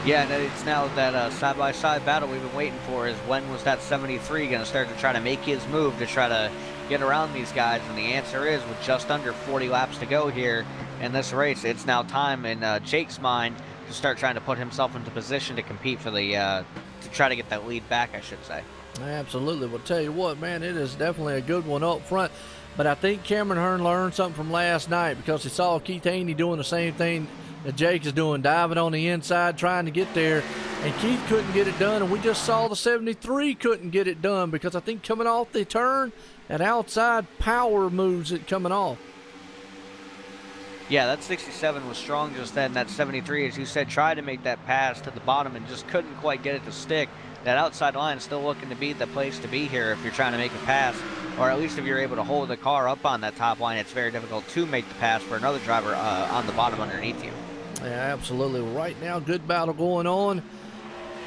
Yeah, and it's now that side-by-side battle we've been waiting for is when was that 73 going to start to try to make his move to try to get around these guys? And the answer is, with just under 40 laps to go here in this race, it's now time in Jake's mind to start trying to put himself into position to compete for the, to try to get that lead back, I should say. Absolutely. Well, tell you what, man, it is definitely a good one up front. But I think Cameron Hearn learned something from last night because he saw Keith Haney doing the same thing that Jake is doing, diving on the inside, trying to get there. And Keith couldn't get it done, and we just saw the 73 couldn't get it done because I think coming off the turn, that outside power moves it coming off. Yeah, that 67 was strong just then. That 73, as you said, tried to make that pass to the bottom and just couldn't quite get it to stick. That outside line is still looking to be the place to be here if you're trying to make a pass, or at least if you're able to hold the car up on that top line. It's very difficult to make the pass for another driver on the bottom underneath you. Yeah, absolutely. Right now, good battle going on.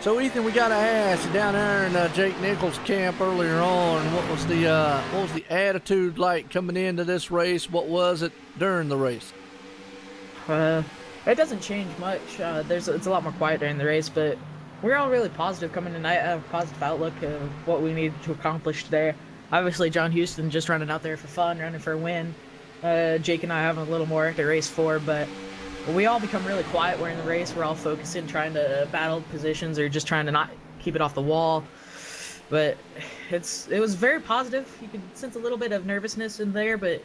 So, Ethan, we got to ask you, down there in Jake Nichols' camp earlier on, what was the attitude like coming into this race? What was it during the race? It doesn't change much. It's a lot more quiet during the race, but we're all really positive coming tonight. I have a positive outlook of what we need to accomplish today. Obviously, John Houston just running out there for fun, running for a win. Jake and I having a little more to race for, but we all become really quiet. We're in the race. We're all focusing, trying to battle positions or just trying to not keep it off the wall. But it was very positive. You could sense a little bit of nervousness in there, but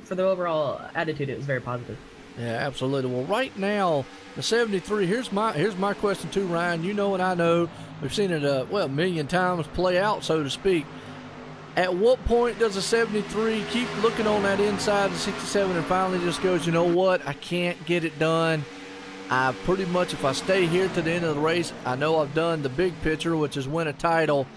for the overall attitude, it was very positive. Yeah, absolutely. Well, right now, the 73, here's my question too, Ryan. You know and I know. We've seen it, a million times play out, so to speak. At what point does the 73 keep looking on that inside of 67 and finally just goes, you know what, I can't get it done. I pretty much, if I stay here to the end of the race, I know I've done the big picture, which is win a title.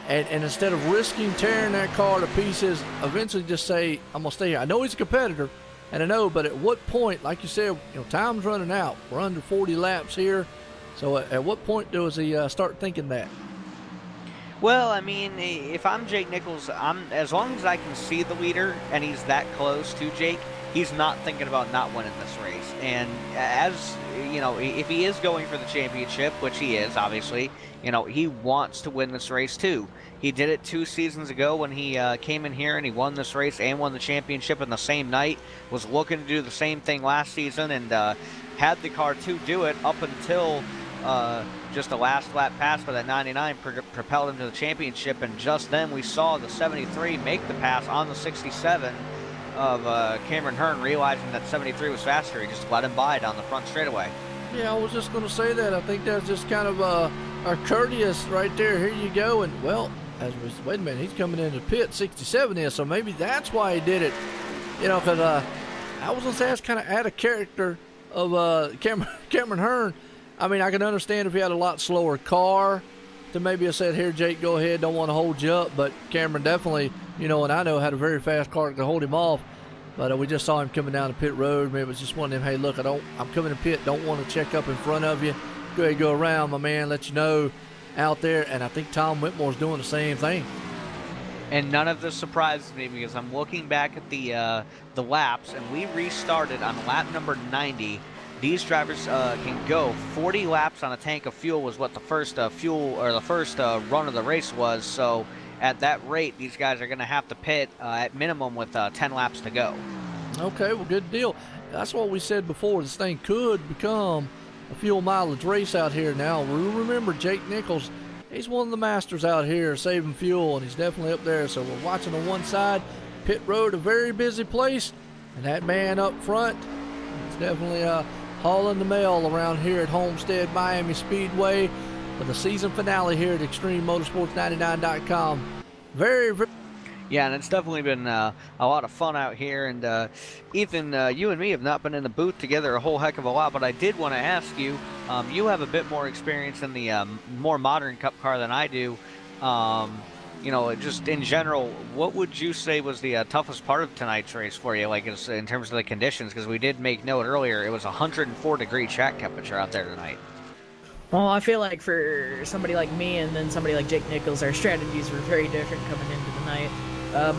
And instead of risking tearing that car to pieces, eventually just say, I'm going to stay here. I know he's a competitor. And I know, but at what point, like you said, time's running out. We're under 40 laps here. So at what point does he start thinking that? Well, I mean, if I'm Jake Nichols, as long as I can see the leader and he's that close to Jake, he's not thinking about not winning this race. And as, if he is going for the championship, which he is, obviously, he wants to win this race too. He did it 2 seasons ago when he came in here and he won this race and won the championship in the same night. Was looking to do the same thing last season and had the car to do it up until just the last lap pass for that 99 propelled him to the championship. And just then we saw the 73 make the pass on the 67 of Cameron Hearn, realizing that 73 was faster. He just let him by down the front straightaway. Yeah, I was just going to say that. I think that's just kind of a courteous right there. Here you go. And, well, wait a minute, he's coming into the pit, 67 is, so maybe that's why he did it. Because I was going to say that's kind of out of character of Cameron Hearn. I mean, I can understand if he had a lot slower car, to maybe have said, here, Jake, go ahead, don't want to hold you up. But Cameron definitely, you know, and I know had a very fast car to hold him off. But we just saw him coming down the pit road. Maybe it was just one of them, hey, look, I'm coming to pit, don't want to check up in front of you. Go ahead, go around, my man, let you know out there. And I think Tom Whitmore's doing the same thing. And none of this surprises me because I'm looking back at the laps, and we restarted on lap number 90. These drivers can go 40 laps on a tank of fuel was what the first run of the race was. So at that rate, these guys are going to have to pit at minimum with 10 laps to go. Okay, well, good deal. That's what we said before. This thing could become a fuel mileage race out here now. Remember, Jake Nichols, he's one of the masters out here saving fuel, and he's definitely up there. So we're watching on one side, pit road, a very busy place, and that man up front is definitely hauling the mail around here at Homestead Miami Speedway for the season finale here at ExtremeMotorsports99.com. Very, very. Yeah, and it's definitely been a lot of fun out here. And Ethan, you and me have not been in the booth together a whole heck of a lot, but I did want to ask you, you have a bit more experience in the more modern Cup car than I do. You know, just in general, what would you say was the toughest part of tonight's race for you, like in terms of the conditions? Because we did make note earlier, it was 104-degree track temperature out there tonight. Well, I feel like for somebody like me and then somebody like Jake Nichols, our strategies were very different coming into the night.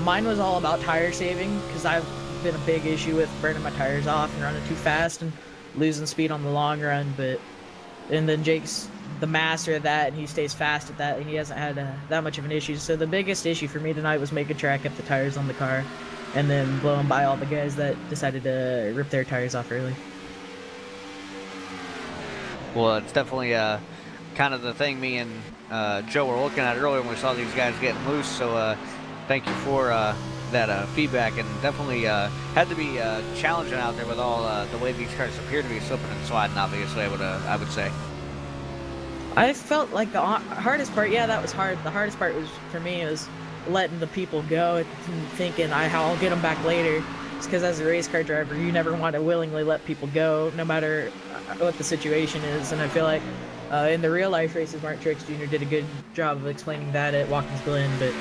Mine was all about tire saving, because I've been a big issue with burning my tires off and running too fast and losing speed on the long run. And then Jake's the master of that, and he stays fast at that, and he hasn't had that much of an issue. So the biggest issue for me tonight was making sure I kept the tires on the car and then blowing by all the guys that decided to rip their tires off early. Well, it's definitely kind of the thing me and Joe were looking at earlier when we saw these guys getting loose. So thank you for that feedback, and definitely had to be challenging out there with all the way these cars appear to be slipping and sliding. Obviously, I would say. I felt like the hardest part, yeah, that was hard. The hardest part was for me was letting the people go and thinking I'll get them back later. It's because as a race car driver, you never want to willingly let people go, no matter what the situation is. And I feel like in the real life races, Mark Truex Jr. did a good job of explaining that at Watkins Glen. But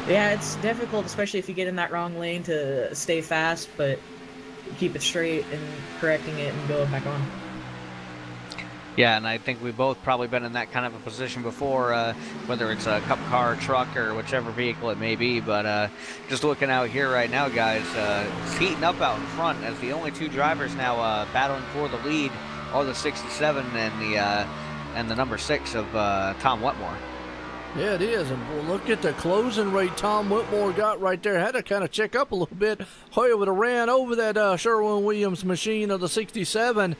yeah, it's difficult, especially if you get in that wrong lane, to stay fast, but keep it straight and correcting it and going back on. Yeah, and I think we've both probably been in that kind of a position before, whether it's a Cup car, truck, or whichever vehicle it may be. But just looking out here right now, guys, it's heating up out in front as the only two drivers now battling for the lead are the 67 and the number 6 of Tom Whitmore. Yeah, it is. And we'll look at the closing rate Tom Whitmore got right there. Had to kind of check up a little bit. Hoyer would have ran over that Sherwin-Williams machine of the 67.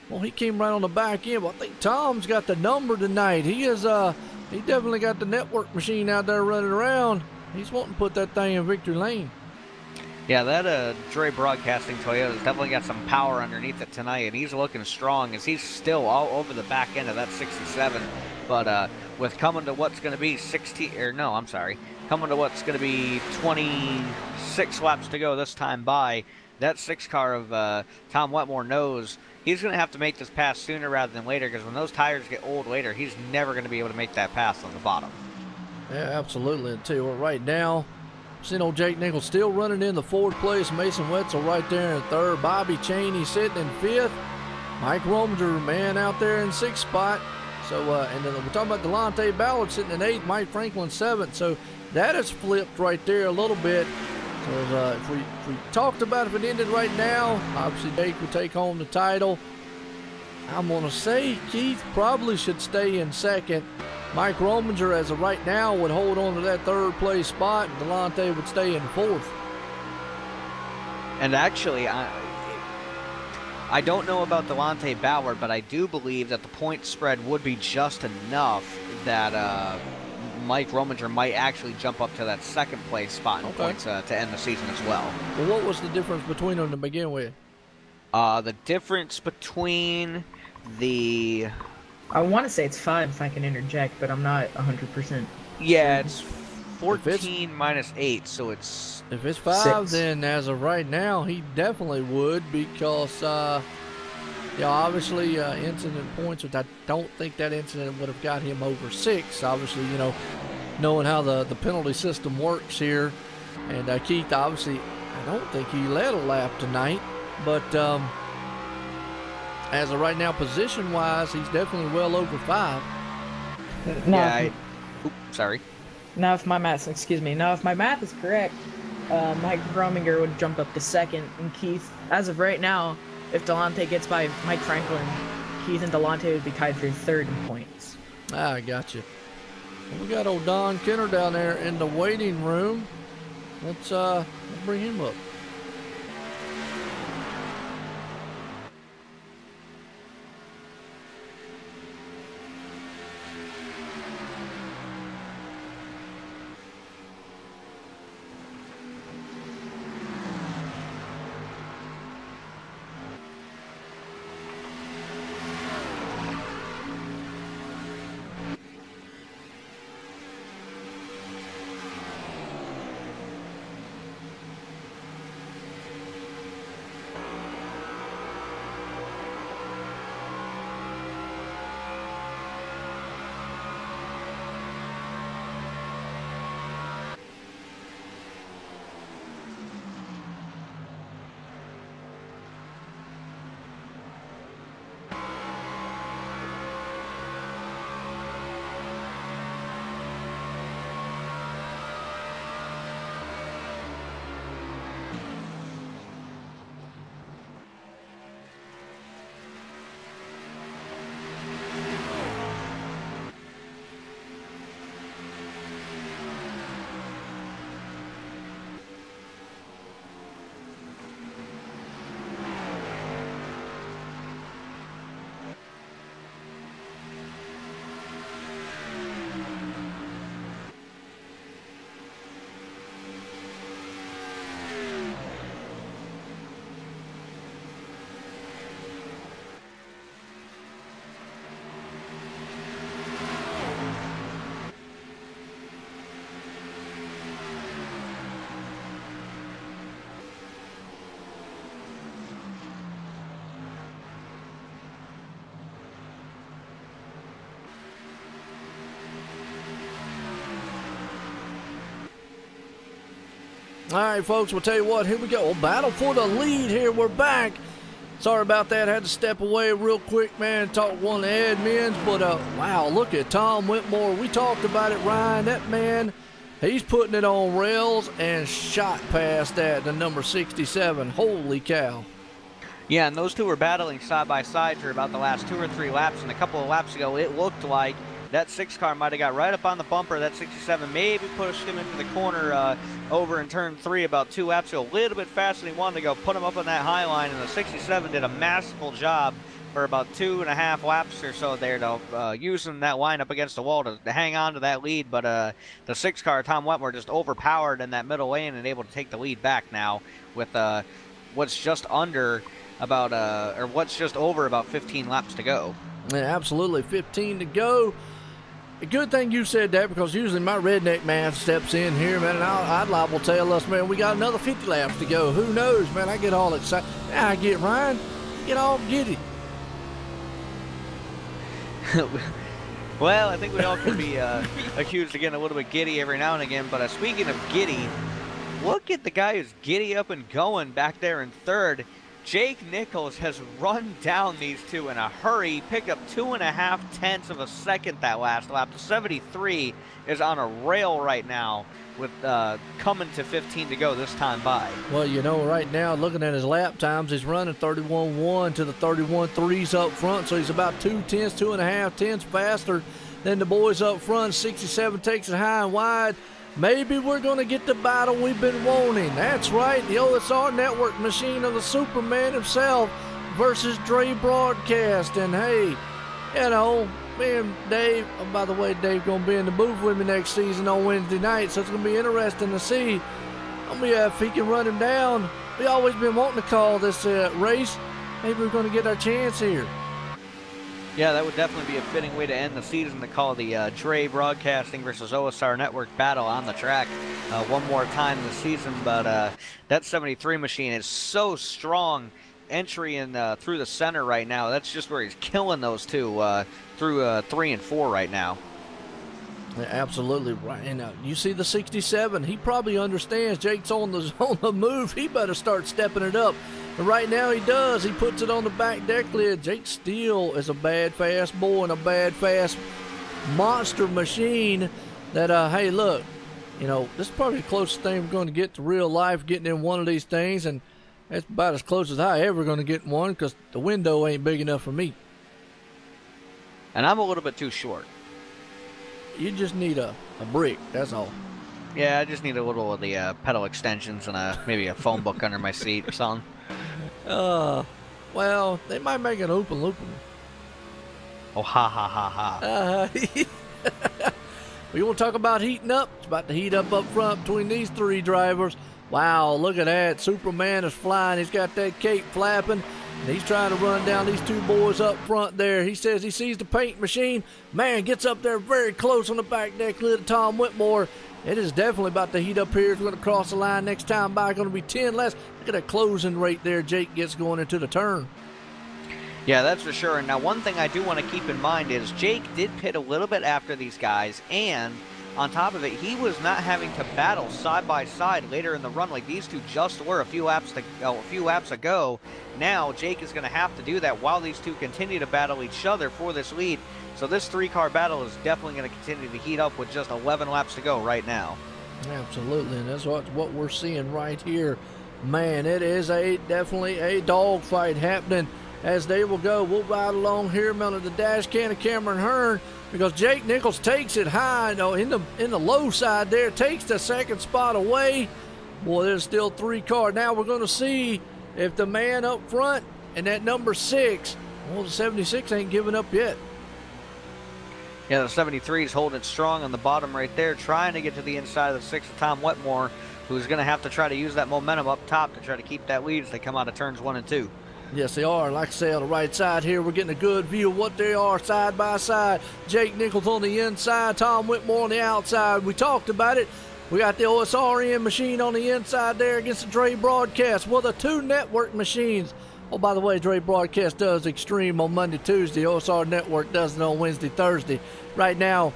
Well, he came right on the back end, but I think Tom's got the number tonight. He definitely got the network machine out there running around. He's wanting to put that thing in victory lane. Yeah, that Dre Broadcasting Toyota's definitely got some power underneath it tonight, and he's looking strong as he's still all over the back end of that 67. But with coming to what's going to be coming to what's going to be 26 laps to go this time by, that 6 car of Tom Whitmore knows he's going to have to make this pass sooner rather than later, because when those tires get old later, he's never going to be able to make that pass on the bottom. Yeah, absolutely. I'll tell you what, right now, seeing old Jake Nichols still running in the 4th place. Mason Wetzel right there in 3rd. Bobby Chaney sitting in 5th. Mike Rominger, man, out there in 6th spot. So, and then we're talking about Delonte Ballard sitting in 8th. Mike Franklin 7th. So that has flipped right there a little bit. So if we talked about if it ended right now, obviously Jake would take home the title. I'm going to say Keith probably should stay in 2nd. Mike Rominger, as of right now, would hold on to that 3rd place spot, and Delonte would stay in 4th. And actually, I don't know about Delonte Ballard, but I do believe that the point spread would be just enough that Mike Rominger might actually jump up to that 2nd place spot in points to end the season as well. Well, what was the difference between them to begin with? The difference between the... I want to say it's 5 if I can interject, but I'm not 100%. Yeah, it's 14 minus 8, so it's... If it's 5, 6. Then as of right now, he definitely would, because Yeah, obviously incident points, which I don't think that incident would have got him over 6. Obviously, you know, knowing how the penalty system works here. And Keith, obviously, I don't think he led a lap tonight. But as of right now, position-wise, he's definitely well over 5. No, Yeah, sorry. now if my math, excuse me, now if my math is correct, Mike Brominger would jump up to 2nd, and Keith, as of right now, if Delonte gets by Mike Franklin, Keith and Delonte would be tied for 3rd in points. I got you. We got old Don Kenner down there in the waiting room. Let's bring him up. All right, folks, we'll tell you what, here we go. Battle for the lead here. We're back. Sorry about that. Had to step away real quick, man. Talk to one of the admins. But, wow, look at Tom Whitmore. We talked about it, Ryan. That man, he's putting it on rails and shot past that, the number 67. Holy cow. Yeah, and those two were battling side by side for about the last 2 or 3 laps. And a couple of laps ago, it looked like that 6 car might have got right up on the bumper. That 67 maybe pushed him into the corner over in turn 3 about 2 laps ago. A little bit faster than he wanted to go. Put him up on that high line, and the 67 did a masterful job for about 2.5 laps or so there to using that line up against the wall to hang on to that lead. But the 6 car, Tom Wetmore, just overpowered in that middle lane and able to take the lead back now with what's just under about or what's just over about 15 laps to go. Yeah, absolutely. 15 to go. A good thing you said that, because usually my redneck man steps in here, man, and I'd liable to tell us, man, we got another 50 laps to go. Who knows, man? I get all excited. Yeah, I get Ryan. Get all giddy. Well, I think we all can be accused of getting a little bit giddy every now and again. But speaking of giddy, look at the guy who's giddy up and going back there in 3rd. Jake Nichols has run down these two in a hurry, picked up 2.5 tenths of a second that last lap. The 73 is on a rail right now with coming to 15 to go this time by. Well, you know, right now, looking at his lap times, he's running 31.1 to the 31.3s up front, so he's about 2.5 tenths faster than the boys up front. 67 takes it high and wide. Maybe we're going to get the battle we've been wanting. That's right, the OSR network machine of the Superman himself versus Dre Broadcast. And hey, you know, me and Dave, oh, by the way, Dave's going to be in the booth with me next season on Wednesday night, so it's going to be interesting to see if he can run him down. We always been wanting to call this race. Maybe we're going to get our chance here. Yeah, that would definitely be a fitting way to end the season, to call the Dre Broadcasting versus OSR Network battle on the track one more time this season. But that 73 machine is so strong entry in through the center right now. That's just where he's killing those two through 3 and 4 right now. Yeah, absolutely right. And you see the 67. He probably understands Jake's on the move. He better start stepping it up. And right now he does. He puts it on the back deck lid. Jake Steele is a bad fast boy and a bad fast monster machine. That hey, look, you know, this is probably the closest thing we're going to get to real life, getting in one of these things, and that's about as close as I ever going to get in one because the window ain't big enough for me. And I'm a little bit too short. You just need a brick, that's all. Yeah, I just need a little of the pedal extensions and maybe a phone book under my seat or something. Well, they might make an open looping. Oh, ha ha ha ha. We want to talk about heating up. It's about to heat up front between these three drivers. Wow, look at that. Superman is flying. He's got that cape flapping. And he's trying to run down these two boys up front there. He says he sees the paint machine. Man, gets up there very close on the back deck lid of Tom Whitmore. It is definitely about to heat up here. It's going to cross the line next time by. Going to be 10 less. Look at that closing rate there Jake gets going into the turn. Yeah, that's for sure. And now one thing I do want to keep in mind is Jake did pit a little bit after these guys, and on top of it, he was not having to battle side by side later in the run like these two just were a few laps ago. Now Jake is going to have to do that while these two continue to battle each other for this lead. So this three-car battle is definitely going to continue to heat up with just 11 laps to go right now. Absolutely, and that's what we're seeing right here. Man, it is definitely a dogfight happening as they will go. We'll ride along here under the dash cam of Cameron Hearn because Jake Nichols takes it high, in the low side there, takes the second spot away. Boy, there's still three cars. Now we're going to see if the man up front and that number 6, well, the 76 ain't giving up yet. Yeah, the 73 is holding it strong on the bottom right there, trying to get to the inside of the 6 of Tom Wetmore, who's going to have to try to use that momentum up top to try to keep that lead as they come out of turns 1 and 2. Yes, they are. Like I say, on the right side here, we're getting a good view of what they are side by side. Jake Nichols on the inside, Tom Whitmore on the outside. We talked about it. We got the OSRN machine on the inside there against the Dre Broadcast. Well, the two network machines. Oh, by the way, Dre Broadcast does Extreme on Monday, Tuesday. OSR Network does it on Wednesday, Thursday. Right now,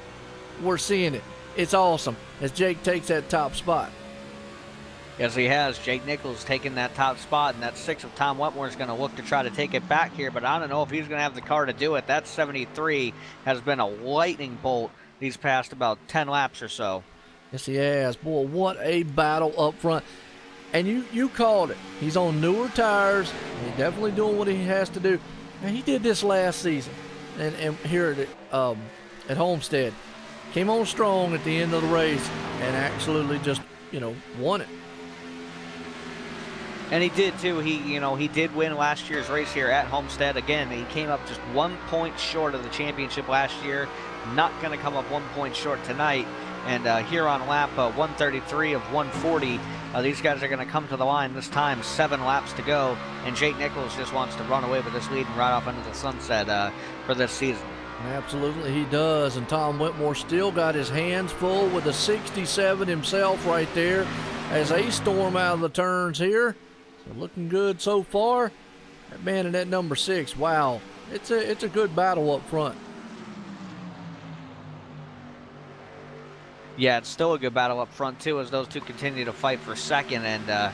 we're seeing it. It's awesome as Jake takes that top spot. Yes, he has. Jake Nichols taking that top spot, and that 6 of Tom Wetmore is going to look to try to take it back here, but I don't know if he's going to have the car to do it. That 73 has been a lightning bolt these past about 10 laps or so. Yes, he has. Boy, what a battle up front. And you called it. He's on newer tires. He's definitely doing what he has to do. And he did this last season, and here at Homestead. Came on strong at the end of the race and absolutely just, won it. And he did too. He did win last year's race here at Homestead. Again, he came up just 1 point short of the championship last year. Not going to come up 1 point short tonight. And here on lap 133 of 140, these guys are going to come to the line this time, 7 laps to go. And Jake Nichols just wants to run away with this lead and ride off into the sunset for this season. Absolutely, he does. And Tom Whitmore still got his hands full with the 67 himself right there as they storm out of the turns here. So looking good so far. That man in that number 6, wow, it's a good battle up front. Yeah, it's still a good battle up front too as those two continue to fight for second, and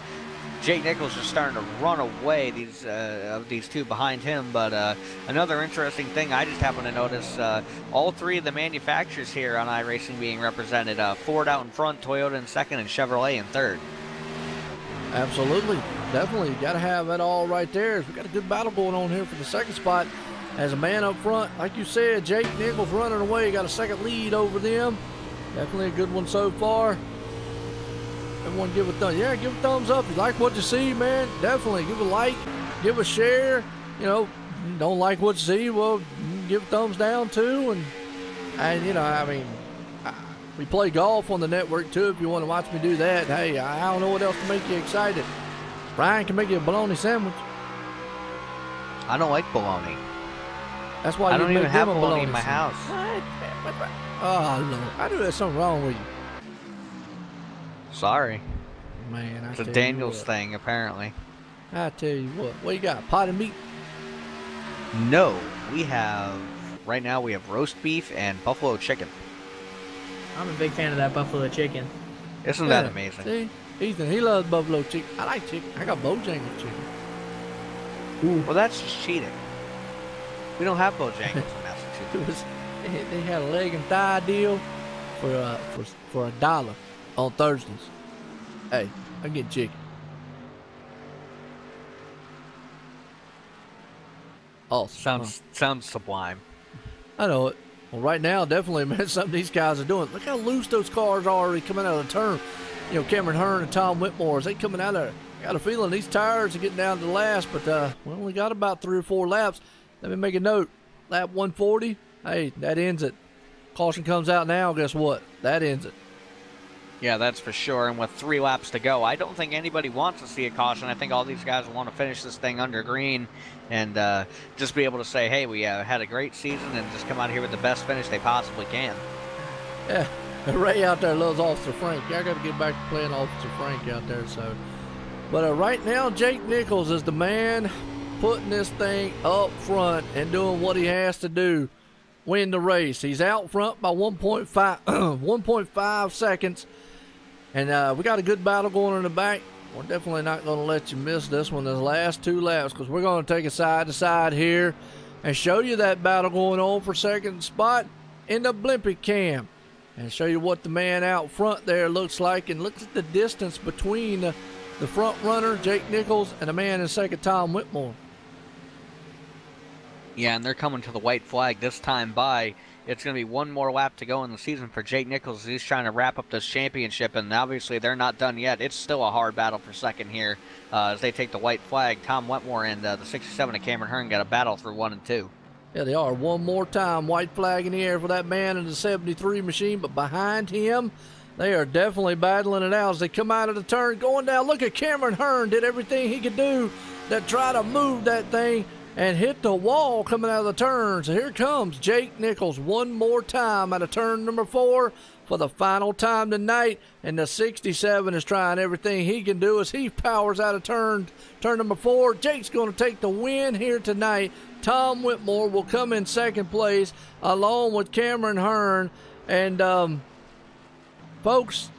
Jake Nichols is starting to run away of these two behind him. But another interesting thing I just happened to notice, all 3 of the manufacturers here on iRacing being represented. Ford out in front, Toyota in second, and Chevrolet in third. Absolutely. Definitely. Got to have that all right there. We got a good battle going on here for the second spot. As a man up front, like you said, Jake Nichols running away. Got a second lead over them. Definitely a good one so far. Everyone give a thumbs. Yeah, give a thumbs up. If you like what you see, man, definitely give a like, give a share. Don't like what you see, well, give a thumbs down too. And we play golf on the network too if you want to watch me do that. Hey, I don't know what else to make you excited. Brian can make you a bologna sandwich. I don't like bologna. That's why I you don't make even have them a bologna in my sandwich. house. What? Oh, Lord. I knew there's something wrong with you. Sorry. Man, It's a Daniels thing, apparently. I tell you what you got? Potted meat? No, we have, right now we have roast beef and buffalo chicken. I'm a big fan of that buffalo chicken. Isn't that amazing? See, Ethan, he loves buffalo chicken. I like chicken. I got Bojangles chicken. Ooh. Well, that's just cheating. We don't have Bojangles in Massachusetts. They had a leg and thigh deal for $1 on Thursdays. Hey, I get chicken. Awesome. Sounds sublime. I know it. Well, right now, definitely, man, something these guys are doing. Look how loose those cars are already coming out of the turn. You know, Cameron Hearn and Tom Whitmore, as they coming out there. Got a feeling these tires are getting down to the last, but we only got about 3 or 4 laps. Let me make a note. Lap 140, hey, that ends it. Caution comes out now, guess what? That ends it. Yeah, that's for sure. And with 3 laps to go, I don't think anybody wants to see a caution. I think all these guys want to finish this thing under green and just be able to say, hey, we had a great season and just come out here with the best finish they possibly can. Yeah, Ray out there loves Officer Frank. I got to get back to playing Officer Frank out there. So, but right now, Jake Nichols is the man putting this thing up front and doing what he has to do. Win the race. He's out front by 1.5 seconds. And we got a good battle going in the back. We're definitely not going to let you miss this one, this last 2 laps, because we're going to take it side to side here and show you that battle going on for second spot in the Blimpie cam. And show you what the man out front there looks like. And look at the distance between the front runner, Jake Nichols, and the man in second, Tom Whitmore. Yeah, and they're coming to the white flag this time by. It's going to be 1 more lap to go in the season for Jake Nichols. He's trying to wrap up this championship, and obviously they're not done yet. It's still a hard battle for second here as they take the white flag. Tom Whitmore and the 67 of Cameron Hearn got a battle through 1 and 2. Yeah, they are. 1 more time. White flag in the air for that man in the 73 machine, but behind him, they are definitely battling it out as they come out of the turn. Going down, look at Cameron Hearn. Did everything he could do to try to move that thing and hit the wall coming out of the turn. So here comes Jake Nichols 1 more time out of turn number 4 for the final time tonight. And the 67 is trying everything he can do as he powers out of turn number 4. Jake's going to take the win here tonight. Tom Whitmore will come in second place along with Cameron Hearn. And, folks,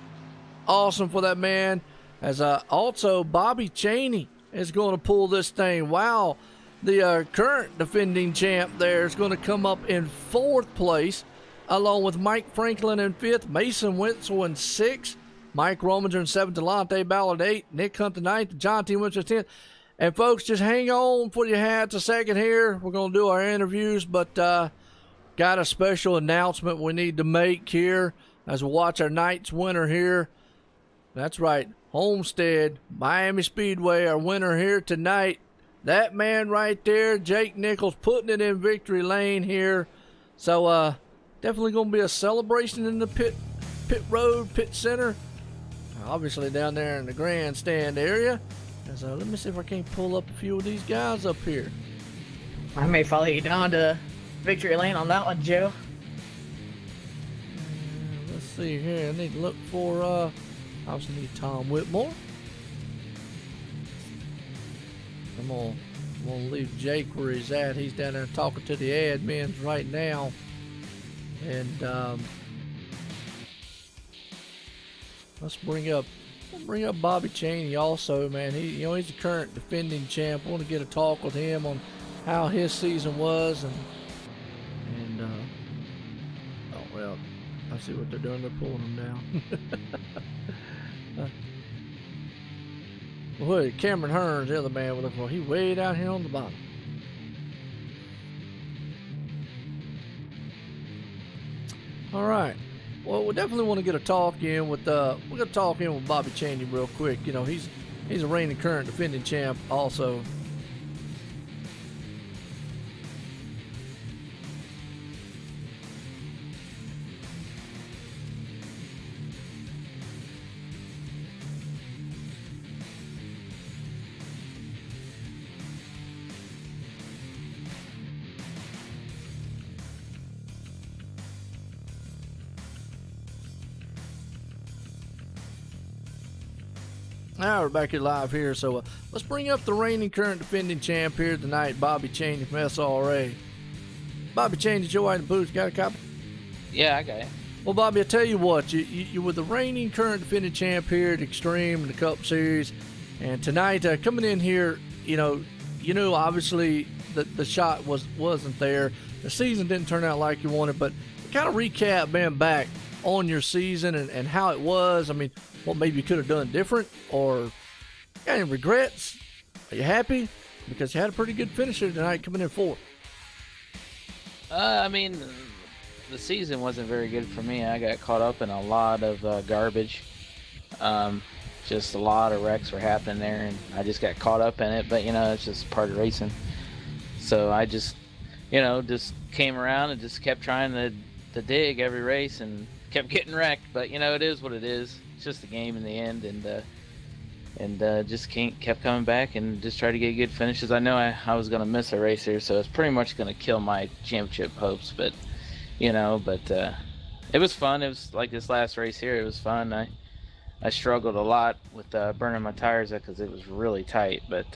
awesome for that man. As also Bobby Chaney is going to pull this thing. Wow. The current defending champ there is going to come up in 4th place, along with Mike Franklin in 5th, Mason Wentzel in 6th, Mike Rominger in 7th, Delonte Ballard 8th, Nick Hunt 9th, John T. Wentzel 10th. And folks, just hang on for your hats a second here. We're going to do our interviews, but got a special announcement we need to make here as we watch our night's winner here. That's right, Homestead Miami Speedway, our winner here tonight. That man right there, Jake Nichols, putting it in victory lane here. So definitely going to be a celebration in the pit road, pit center. Obviously down there in the grandstand area. So let me see if I can't pull up a few of these guys up here. I may follow you down to victory lane on that one, Joe. Let's see here. I need to look for, obviously need Tom Whitmore. I'm gonna leave Jake where he's at. He's down there talking to the admins right now. And let's bring up Bobby Chaney also, man. He's the current defending champ. I want to get a talk with him on how his season was and oh well, I see what they're doing. They're pulling him down. Well, Cameron Hearn's the other man we're looking for. He's way down here on the bottom. All right. Well, we definitely want to get a talk in with we're gonna talk in with Bobby Chaney real quick. You know, he's a reigning current defending champ also. Now we're back here live here, so let's bring up the reigning current defending champ here tonight, Bobby Cheney from SRA. Bobby Cheney, Joe White and Boots, got a copy? Yeah, I got it. Well, Bobby, I tell you what, you were the reigning current defending champ here at Extreme in the Cup Series, and tonight coming in here, you know, obviously the shot wasn't there. The season didn't turn out like you wanted, but kind of recap, being back on your season and how it was. I mean, what maybe you could have done different, or got any regrets? Are you happy? Because you had a pretty good finisher tonight coming in fourth. I mean, the season wasn't very good for me. I got caught up in a lot of garbage. Just a lot of wrecks were happening there, and I just got caught up in it. But, you know, it's just part of racing. So I just, you know, just came around and just kept trying to dig every race and kept getting wrecked. But, you know, it is what it is. It's just a game in the end, and just kept coming back and just tried to get good finishes. I know I was going to miss a race here, so it's pretty much going to kill my championship hopes. But, you know, it was fun. It was like this last race here. It was fun. I struggled a lot with burning my tires because it was really tight, but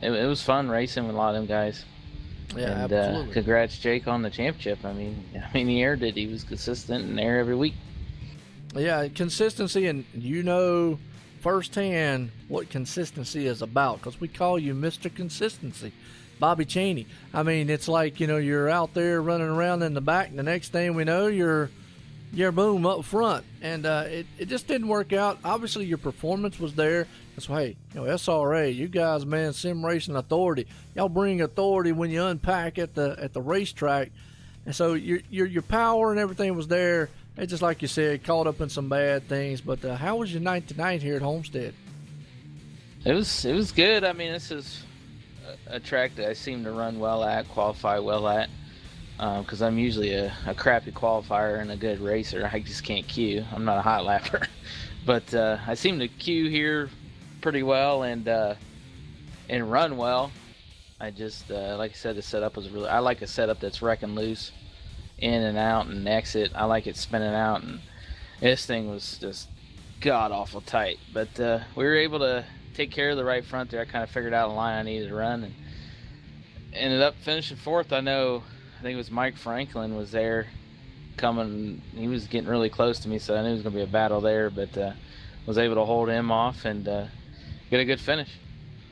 it was fun racing with a lot of them guys. Yeah, and absolutely. Congrats, Jake, on the championship. I mean, he earned it. He was consistent and there every week. Yeah, consistency, and you know firsthand what consistency is about, because we call you Mr. Consistency, Bobby Cheney. I mean, it's like, you know, you're out there running around in the back, and the next thing we know, you're boom up front, and it just didn't work out. Obviously, your performance was there. That's why, hey, you know, SRA, you guys, man, Sim Racing Authority, y'all bring authority when you unpack at the racetrack, and so your power and everything was there. It's just like you said, caught up in some bad things. But how was your night tonight here at Homestead? It was good. I mean, this is a track that I seem to run well at, qualify well at, because I'm usually a crappy qualifier and a good racer. I just can't queue. I'm not a hot lapper. But I seem to queue here pretty well and run well. I just, like I said, the setup was I like a setup that's wrecking loose, in and out and exit. I like it spinning out, and this thing was just god-awful tight. But we were able to take care of the right front there. I kind of figured out a line I needed to run and ended up finishing fourth. I think it was Mike Franklin was there coming. He was getting really close to me, so I knew it was going to be a battle there, but was able to hold him off and get a good finish.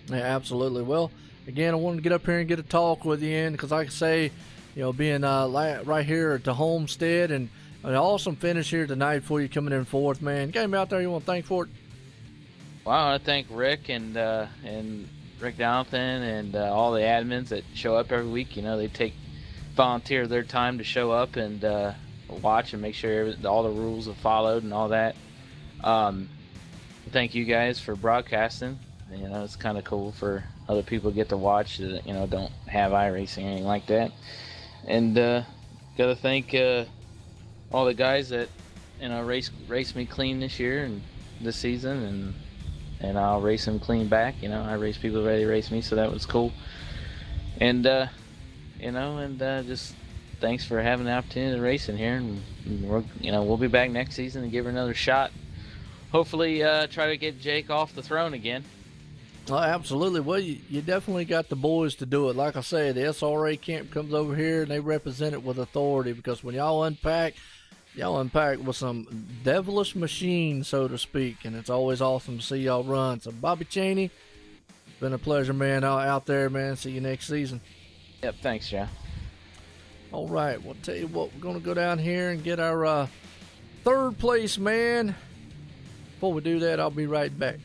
Yeah, absolutely. Well, again, I wanted to get up here and get a talk with you in, because like I say, you know, being right here at the Homestead, and an awesome finish here tonight for you coming in fourth, man. Got him out there you want to thank for it? Well, I want to thank Rick and Rick Donathan and all the admins that show up every week. You know, they volunteer their time to show up and watch and make sure all the rules are followed and all that. Thank you guys for broadcasting. You know, it's kind of cool for other people to get to watch that, you know, don't have iRacing or anything like that. And gotta thank all the guys that, you know, race me clean this year and this season, and I'll race them clean back. You know, I race people ready to race me, so that was cool. And you know, and just thanks for having the opportunity to race in here, and we'll be back next season and give her another shot. Hopefully try to get Jake off the throne again. Oh, absolutely. Well, you definitely got the boys to do it. Like I say, the SRA camp comes over here and they represent it with authority, because when y'all unpack with some devilish machine, so to speak, and it's always awesome to see y'all run. So, Bobby Cheney, it's been a pleasure, man, out there, man. See you next season. Yep, thanks, Joe. All right, well, tell you what, we're going to go down here and get our third place man. Before we do that, I'll be right back.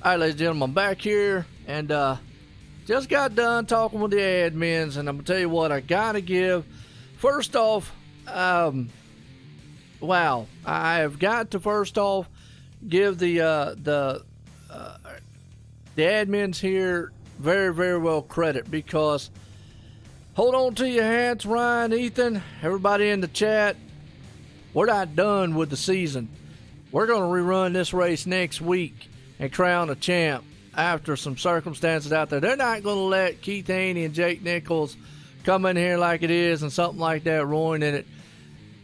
All right, ladies and gentlemen, I'm back here, and just got done talking with the admins, and I'm going to tell you what I got to give. First off, wow, I have got to first off give the admins here very, very well credit, because hold on to your hats, Ryan, Ethan, everybody in the chat. We're not done with the season. We're going to rerun this race next week and crown a champ after some circumstances out there. They're not going to let Keith Haney and Jake Nichols come in here like it is and something like that ruining it,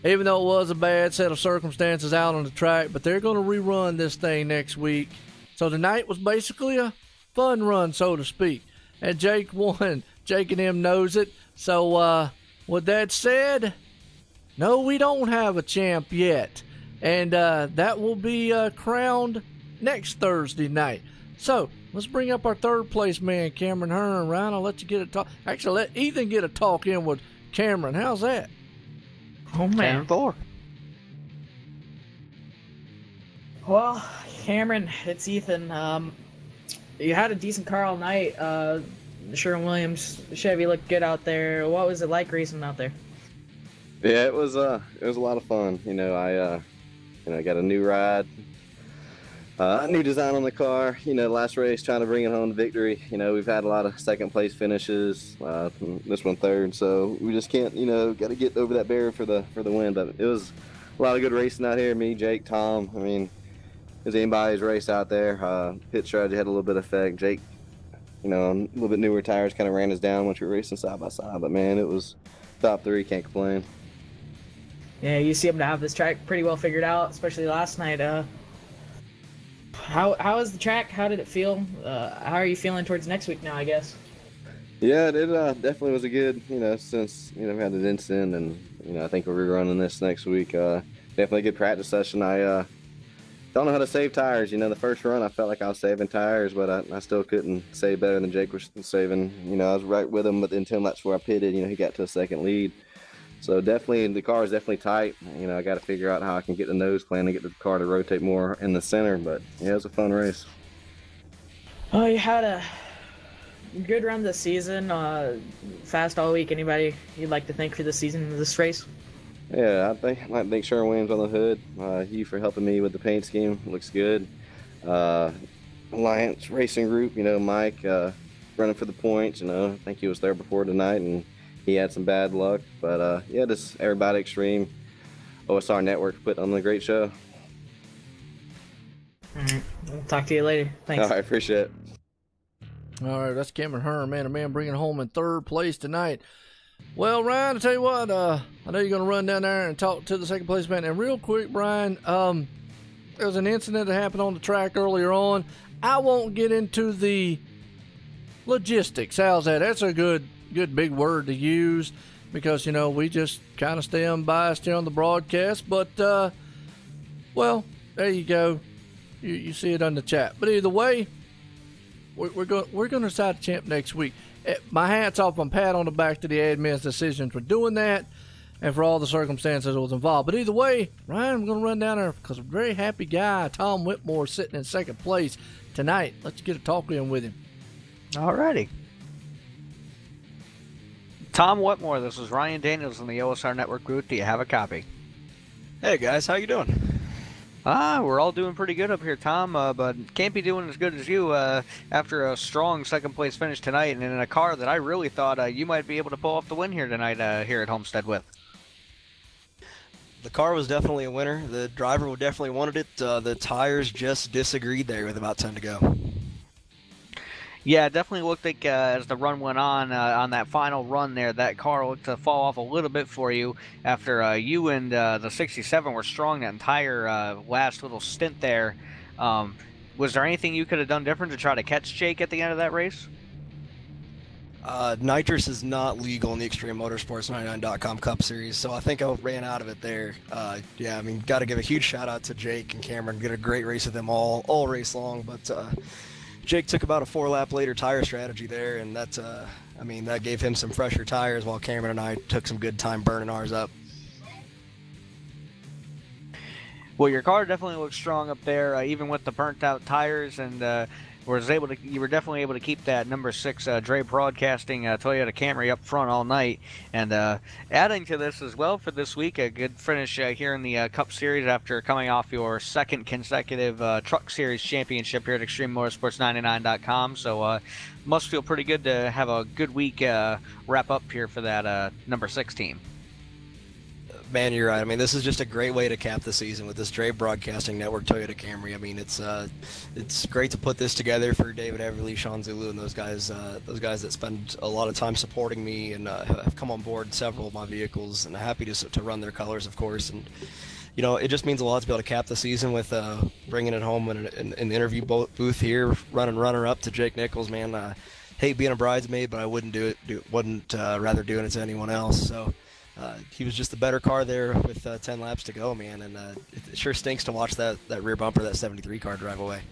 even though it was a bad set of circumstances out on the track. But they're going to rerun this thing next week. So tonight was basically a fun run, so to speak. And Jake won. Jake and him knows it. So with that said, no, we don't have a champ yet. And that will be crowned next Thursday night. So let's bring up our third place man, Cameron Hearn. Ryan, I'll let you get a talk. Actually, let Ethan get a talk in with Cameron. How's that? Oh, man. 10-4. Well, Cameron, it's Ethan. You had a decent car all night. Sherwin-Williams Chevy looked good out there. What was it like racing out there? Yeah, it was a lot of fun. I got a new ride, a new design on the car. Last race trying to bring it home to victory. We've had a lot of second place finishes. This one third, so we just can't. Got to get over that barrier for the win. But it was a lot of good racing out here. Me, Jake, Tom. I mean, as anybody's race out there. Pit strategy had a little bit of effect. Jake, a little bit newer tires kind of ran us down once we were racing side by side. But man, it was top three. Can't complain. Yeah, you seem to have this track pretty well figured out, especially last night. How is the track? How did it feel? How are you feeling towards next week now, I guess? Yeah, it definitely was a good, since, we had an incident, and, I think we're running this next week. Definitely a good practice session. I don't know how to save tires. The first run I felt like I was saving tires, but I still couldn't save better than Jake was saving. I was right with him, but then 10 laps before I pitted, he got to a second lead. So definitely, the car is definitely tight. I got to figure out how I can get the nose plan and get the car to rotate more in the center. But yeah, it was a fun race. Oh, you had a good run this season. Fast all week. Anybody you'd like to thank for the season of this race? Yeah, I'd like to thank Sherwin-Williams on the hood. You for helping me with the paint scheme. It looks good. Alliance Racing Group. Mike running for the points. I think he was there before tonight, and he had some bad luck, but yeah, just everybody Extreme, OSR Network put on a great show. All right, I'll talk to you later. Thanks. All right, appreciate it. All right, that's Cameron Hearn, man, a man bringing home in third place tonight. Well, Ryan, I tell you what, I know you're going to run down there and talk to the second place man. And real quick, Brian, there was an incident that happened on the track earlier on. I won't get into the logistics. How's that? That's a good big word to use, because we just kind of stay unbiased here on the broadcast. But well, there you go. You see it on the chat. But either way, we're going to decide the champ next week. My hat's off and pat on the back to the admin's decision for doing that and for all the circumstances that was involved. But either way, Ryan, I'm going to run down there because a very happy guy, Tom Whitmore, sitting in second place tonight. Let's get a talk in with him. Alrighty. Tom Whitmore, this is Ryan Daniels in the OSR Network group. Do you have a copy? Hey guys, how you doing? We're all doing pretty good up here, Tom, but can't be doing as good as you after a strong second place finish tonight, and in a car that I really thought you might be able to pull off the win here tonight here at Homestead with. The car was definitely a winner. The driver definitely wanted it. The tires just disagreed there with about 10 to go. Yeah, it definitely looked like as the run went on that final run there, that car looked to fall off a little bit for you after you and the 67 were strong that entire last little stint there. Was there anything you could have done different to try to catch Jake at the end of that race? Nitrous is not legal in the Extreme Motorsports 99.com Cup Series, so I think I ran out of it there. Yeah, I mean, got to give a huge shout out to Jake and Cameron. Get a great race with them all race long, but Jake took about a 4-lap later tire strategy there, and that's, I mean, that gave him some fresher tires while Cameron and I took some good time burning ours up. Well, your car definitely looks strong up there, even with the burnt out tires, and you were definitely able to keep that number 6 Dre Broadcasting Toyota Camry up front all night. And adding to this as well for this week, a good finish here in the Cup Series after coming off your second consecutive Truck Series championship here at ExtremeMotorsports99.com. So must feel pretty good to have a good week wrap up here for that number 6 team. Man, you're right. I mean, this is just a great way to cap the season with this Dre Broadcasting Network Toyota Camry. I mean, it's great to put this together for David Everly, Sean Zulu, and those guys that spend a lot of time supporting me and have come on board several of my vehicles, and happy to run their colors, of course. And you know, it just means a lot to be able to cap the season with bringing it home in the interview booth here, running runner-up to Jake Nichols. Man, hate being a bridesmaid, but I wouldn't rather doing it to anyone else. So. He was just the better car there with 10 laps to go, man, and it sure stinks to watch that rear bumper, that 73 car, drive away.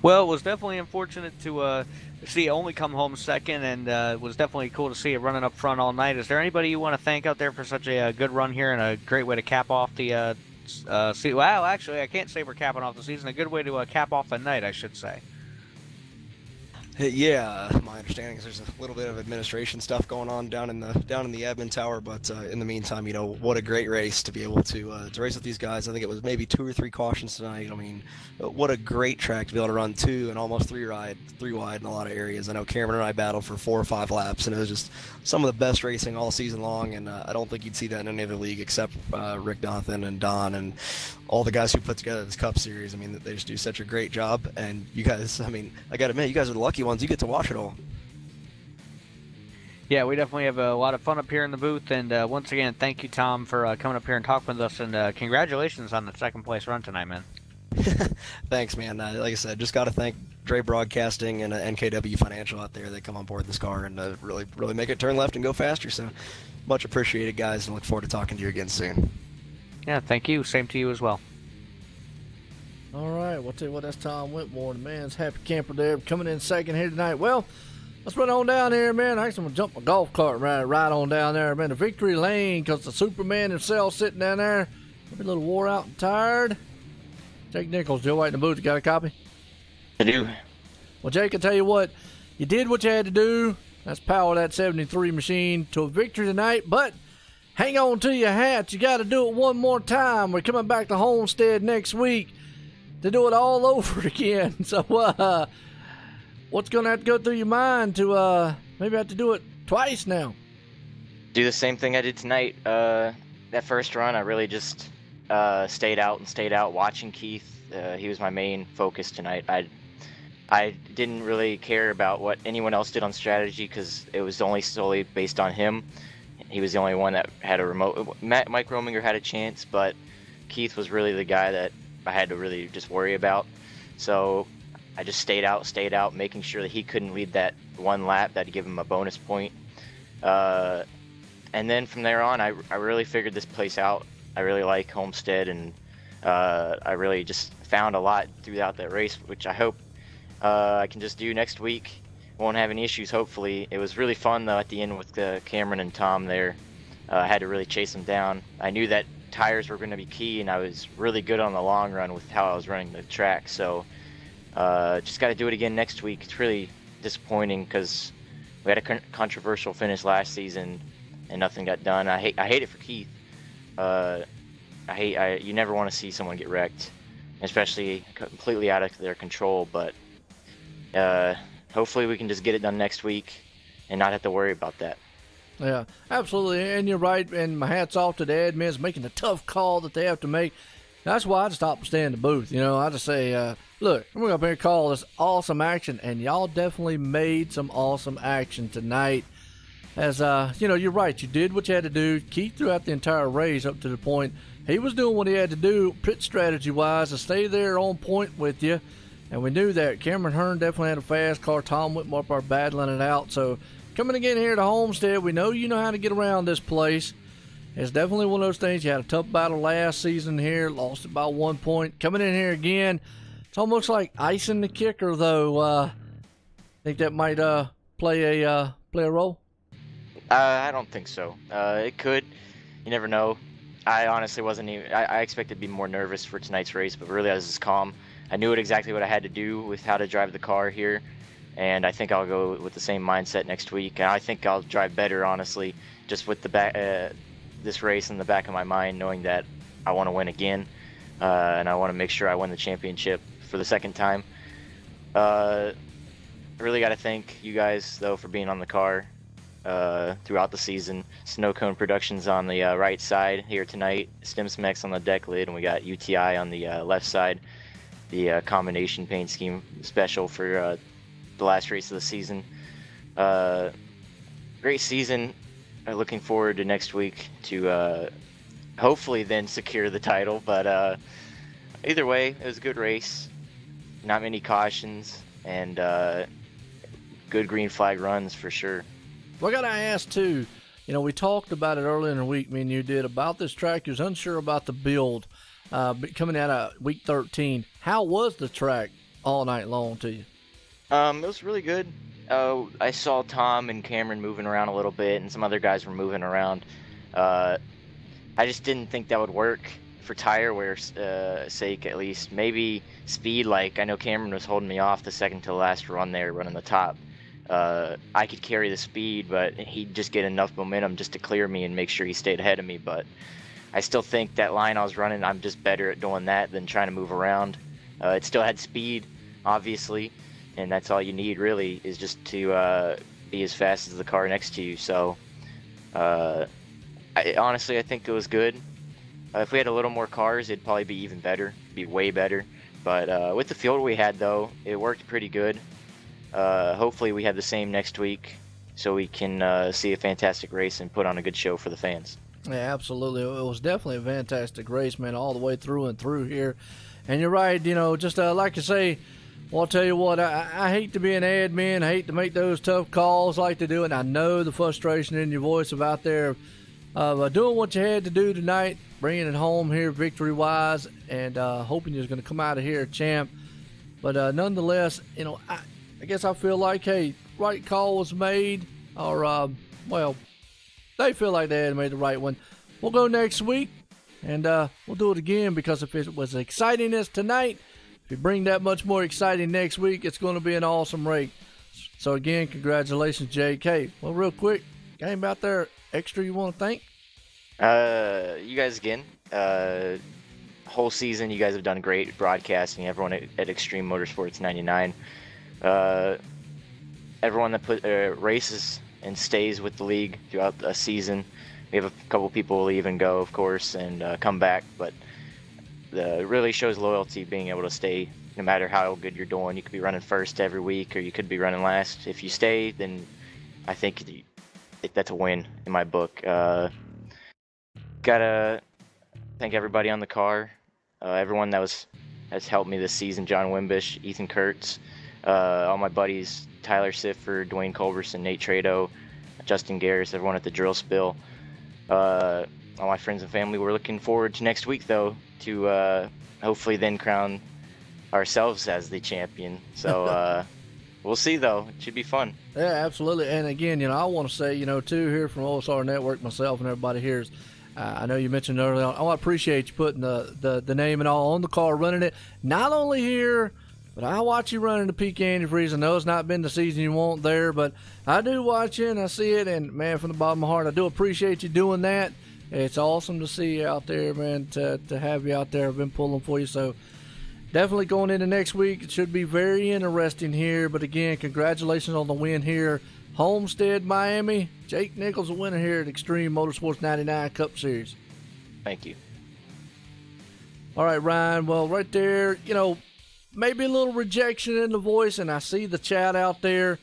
Well, it was definitely unfortunate to see it only come home second, and it was definitely cool to see it running up front all night. Is there anybody you want to thank out there for such a good run here and a great way to cap off the season? Well, actually, I can't say we're capping off the season. A good way to cap off the night, I should say. Yeah, my understanding is there's a little bit of administration stuff going on down in the admin tower, but in the meantime, you know, what a great race to be able to race with these guys. I think it was maybe 2 or 3 cautions tonight. I mean, what a great track to be able to run 2 and almost 3 wide in a lot of areas. I know Cameron and I battled for 4 or 5 laps, and it was just some of the best racing all season long, and I don't think you'd see that in any other league except Rick Donathan and Don and all the guys who put together this Cup Series. I mean, they just do such a great job, and you guys, I mean, I gotta admit, you guys are the lucky ones. You get to watch it all. Yeah, we definitely have a lot of fun up here in the booth, and once again, thank you, Tom, for coming up here and talking with us, and congratulations on the second place run tonight, man. Thanks, man. Like I said, just got to thank Dre Broadcasting and NKW Financial out there that come on board this car and really make it turn left and go faster. So much appreciated, guys, and look forward to talking to you again soon. Yeah, thank you. Same to you as well. All right, we'll tell you what, that's Tom Whitmore, the man's happy camper there, coming in second here tonight. Well, let's run on down here, man. Actually, I'm going to jump my golf cart right on down there, man, to victory lane, because the Superman himself sitting down there, maybe a little wore out and tired. Jake Nichols, Joe White in the booth. You got a copy? I do. Well, Jake, I tell you what, you did what you had to do. That's power that 73 machine to a victory tonight, but hang on to your hats. You got to do it one more time. We're coming back to Homestead next week to do it all over again. So, what's going to have to go through your mind to maybe have to do it twice now? Do the same thing I did tonight. That first run, I really just stayed out watching Keith. He was my main focus tonight. I didn't really care about what anyone else did on strategy because it was only solely based on him. He was the only one that had a remote. Mike Rominger had a chance, but Keith was really the guy that I had to really just worry about. So I just stayed out, making sure that he couldn't lead that one lap. That'd give him a bonus point. And then from there on, I really figured this place out. I really like Homestead, and I really just found a lot throughout that race, which I hope I can just do next week. Won't have any issues, hopefully. It was really fun, though, at the end with Cameron and Tom there. I had to really chase them down. I knew that tires were going to be key, and I was really good on the long run with how I was running the track. So just got to do it again next week. It's really disappointing because we had a controversial finish last season, and nothing got done. I hate it for Keith. You never want to see someone get wrecked, especially completely out of their control, but hopefully we can just get it done next week and not have to worry about that. Yeah, absolutely, and you're right, and my hat's off to the admins making the tough call that they have to make. That's why I just stop and stay in the booth. You know, I just say, look, we're going to up here and call this awesome action, and y'all definitely made some awesome action tonight. As, you know, you're right. You did what you had to do. Keith throughout the entire race up to the point he was doing what he had to do pit strategy-wise to stay there on point with you. And we knew that. Cameron Hearn definitely had a fast car. Tom Whitmore up there battling it out. So coming again here to Homestead, we know you know how to get around this place. It's definitely one of those things. You had a tough battle last season here. Lost it by 1 point. Coming in here again. It's almost like icing the kicker, though. Think that might play a role? I don't think so. It could. You never know. I honestly wasn't even. I expected to be more nervous for tonight's race, but really I was just calm. I knew exactly what I had to do with how to drive the car here, and I think I'll go with the same mindset next week. And I think I'll drive better, honestly, just with this race in the back of my mind, knowing that I want to win again, and I want to make sure I win the championship for the second time. I really got to thank you guys, though, for being on the car throughout the season. Snow Cone Productions on the right side here tonight, Sim500 on the deck lid, and we got UTI on the left side, the combination paint scheme special for the last race of the season. Great season. Looking forward to next week to hopefully then secure the title, but either way, it was a good race. Not many cautions, and good green flag runs for sure. Well, I got to ask, too, we talked about it earlier in the week, me and you did, about this track. You was unsure about the build coming out of week 13. How was the track all night long to you? It was really good. I saw Tom and Cameron moving around a little bit, and some other guys were moving around. I just didn't think that would work for tire wear's sake, at least. Maybe speed, like I know Cameron was holding me off the second to last run there, running the top. I could carry the speed, but he'd just get enough momentum just to clear me and make sure he stayed ahead of me. But I still think that line I was running, I'm just better at doing that than trying to move around. It still had speed, obviously, and that's all you need, really, is just to be as fast as the car next to you. So, honestly, I think it was good. If we had a little more cars, it'd probably be even better, be way better. But with the field we had, though, it worked pretty good. Hopefully we have the same next week, so we can see a fantastic race and put on a good show for the fans. Yeah, absolutely. It was definitely a fantastic race, man, all the way through and through here. And you're right, just like you say, well, I'll tell you what, I hate to be an admin. I hate to make those tough calls like they do, and I know the frustration in your voice about there of doing what you had to do tonight, bringing it home here victory-wise, and hoping you're going to come out of here a champ. But nonetheless, I guess I feel like, hey, right call was made, or, well, they feel like they had made the right one. We'll go next week, and we'll do it again, because if it was exciting as tonight, if you bring that much more exciting next week, it's going to be an awesome race. So, again, congratulations, Jake. Hey, well, real quick, game out there, extra you want to thank? You guys again. Whole season, you guys have done great broadcasting. Everyone at Extreme Motorsports 99. Everyone that races and stays with the league throughout a season. We have a couple people leave and go, of course, and come back, but it really shows loyalty being able to stay no matter how good you're doing. You could be running first every week, or you could be running last. If you stay, then I think that's a win in my book. Gotta thank everybody on the car, everyone that has helped me this season. John Wimbish, Ethan Kurtz, all my buddies, Tyler Sifford, Dwayne Culberson, Nate Trado, Justin Garris, everyone at the Drill Spill, all my friends and family. We're looking forward to next week, though, to hopefully then crown ourselves as the champion. So we'll see, though. It should be fun. Yeah, absolutely. And again, I want to say, too, here from OSR Network, myself and everybody here is, I know you mentioned earlier on, I appreciate you putting the name and all on the car, running it. Not only here, but I watch you running the Peak Antifreeze. I know it's not been the season you want there, but I do watch you and I see it. And, man, from the bottom of my heart, I do appreciate you doing that. It's awesome to see you out there, man, to have you out there. I've been pulling for you. So definitely going into next week, it should be very interesting here. But, again, congratulations on the win here. Homestead, Miami. Jake Nichols, a winner here at Extreme Motorsports 99 Cup Series. Thank you. All right, Ryan. Well, right there, maybe a little rejection in the voice, and I see the chat out there.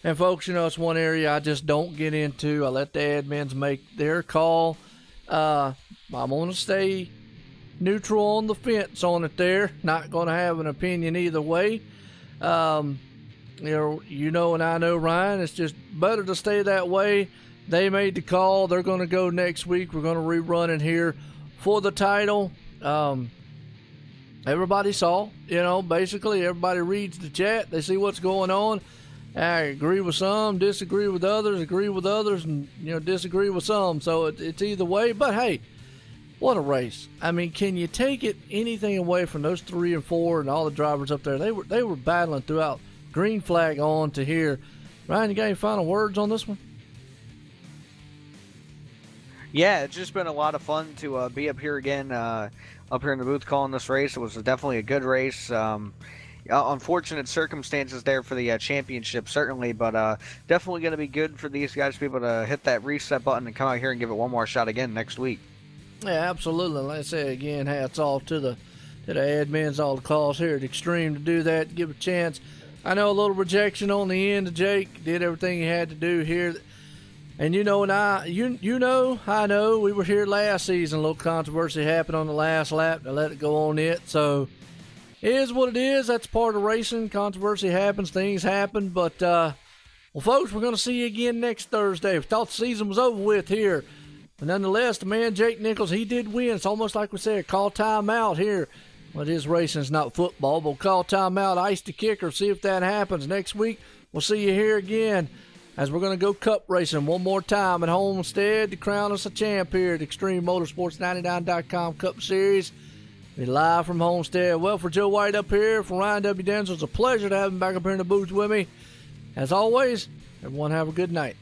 And, folks, it's one area I just don't get into. I let the admins make their call. I'm going to stay neutral on the fence on it there. Not going to have an opinion either way. And I know, Ryan, it's just better to stay that way. They made the call. They're going to go next week. We're going to rerun it here for the title. Everybody saw, basically everybody reads the chat. They see what's going on. I agree with some, disagree with others, agree with others, and, disagree with some. So it's either way. But, hey, What a race. I mean, can you take anything away from those 3 and 4 and all the drivers up there? They were battling throughout, green flag on to here. Ryan, you got any final words on this one? Yeah, it's just been a lot of fun to be up here again, up here in the booth calling this race. It was definitely a good race. Unfortunate circumstances there for the championship, certainly, but definitely going to be good for these guys to be able to hit that reset button and come out here and give it one more shot again next week. Yeah, absolutely. Like I say again, hats off to the admins, all the calls here at Extreme to do that, give a chance. I know a little rejection on the end of Jake, did everything he had to do here. And I know, we were here last season. A little controversy happened on the last lap. They let it go on it. So, it is what it is. That's part of racing. Controversy happens. Things happen. But, well, folks, we're going to see you again next Thursday. We thought the season was over with here. But nonetheless, the man, Jake Nichols, he did win. It's almost like we said, call timeout here. Well, it is racing. It's not football. But we'll call timeout, ice the kicker, see if that happens. Next week, we'll see you here again as we're going to go cup racing one more time at Homestead to crown us a champ here at Extreme Motorsports 99.com Cup Series. Be live from Homestead. Well, for Joe White up here, for Ryan W. Denzel, it's a pleasure to have him back up here in the booth with me. As always, everyone have a good night.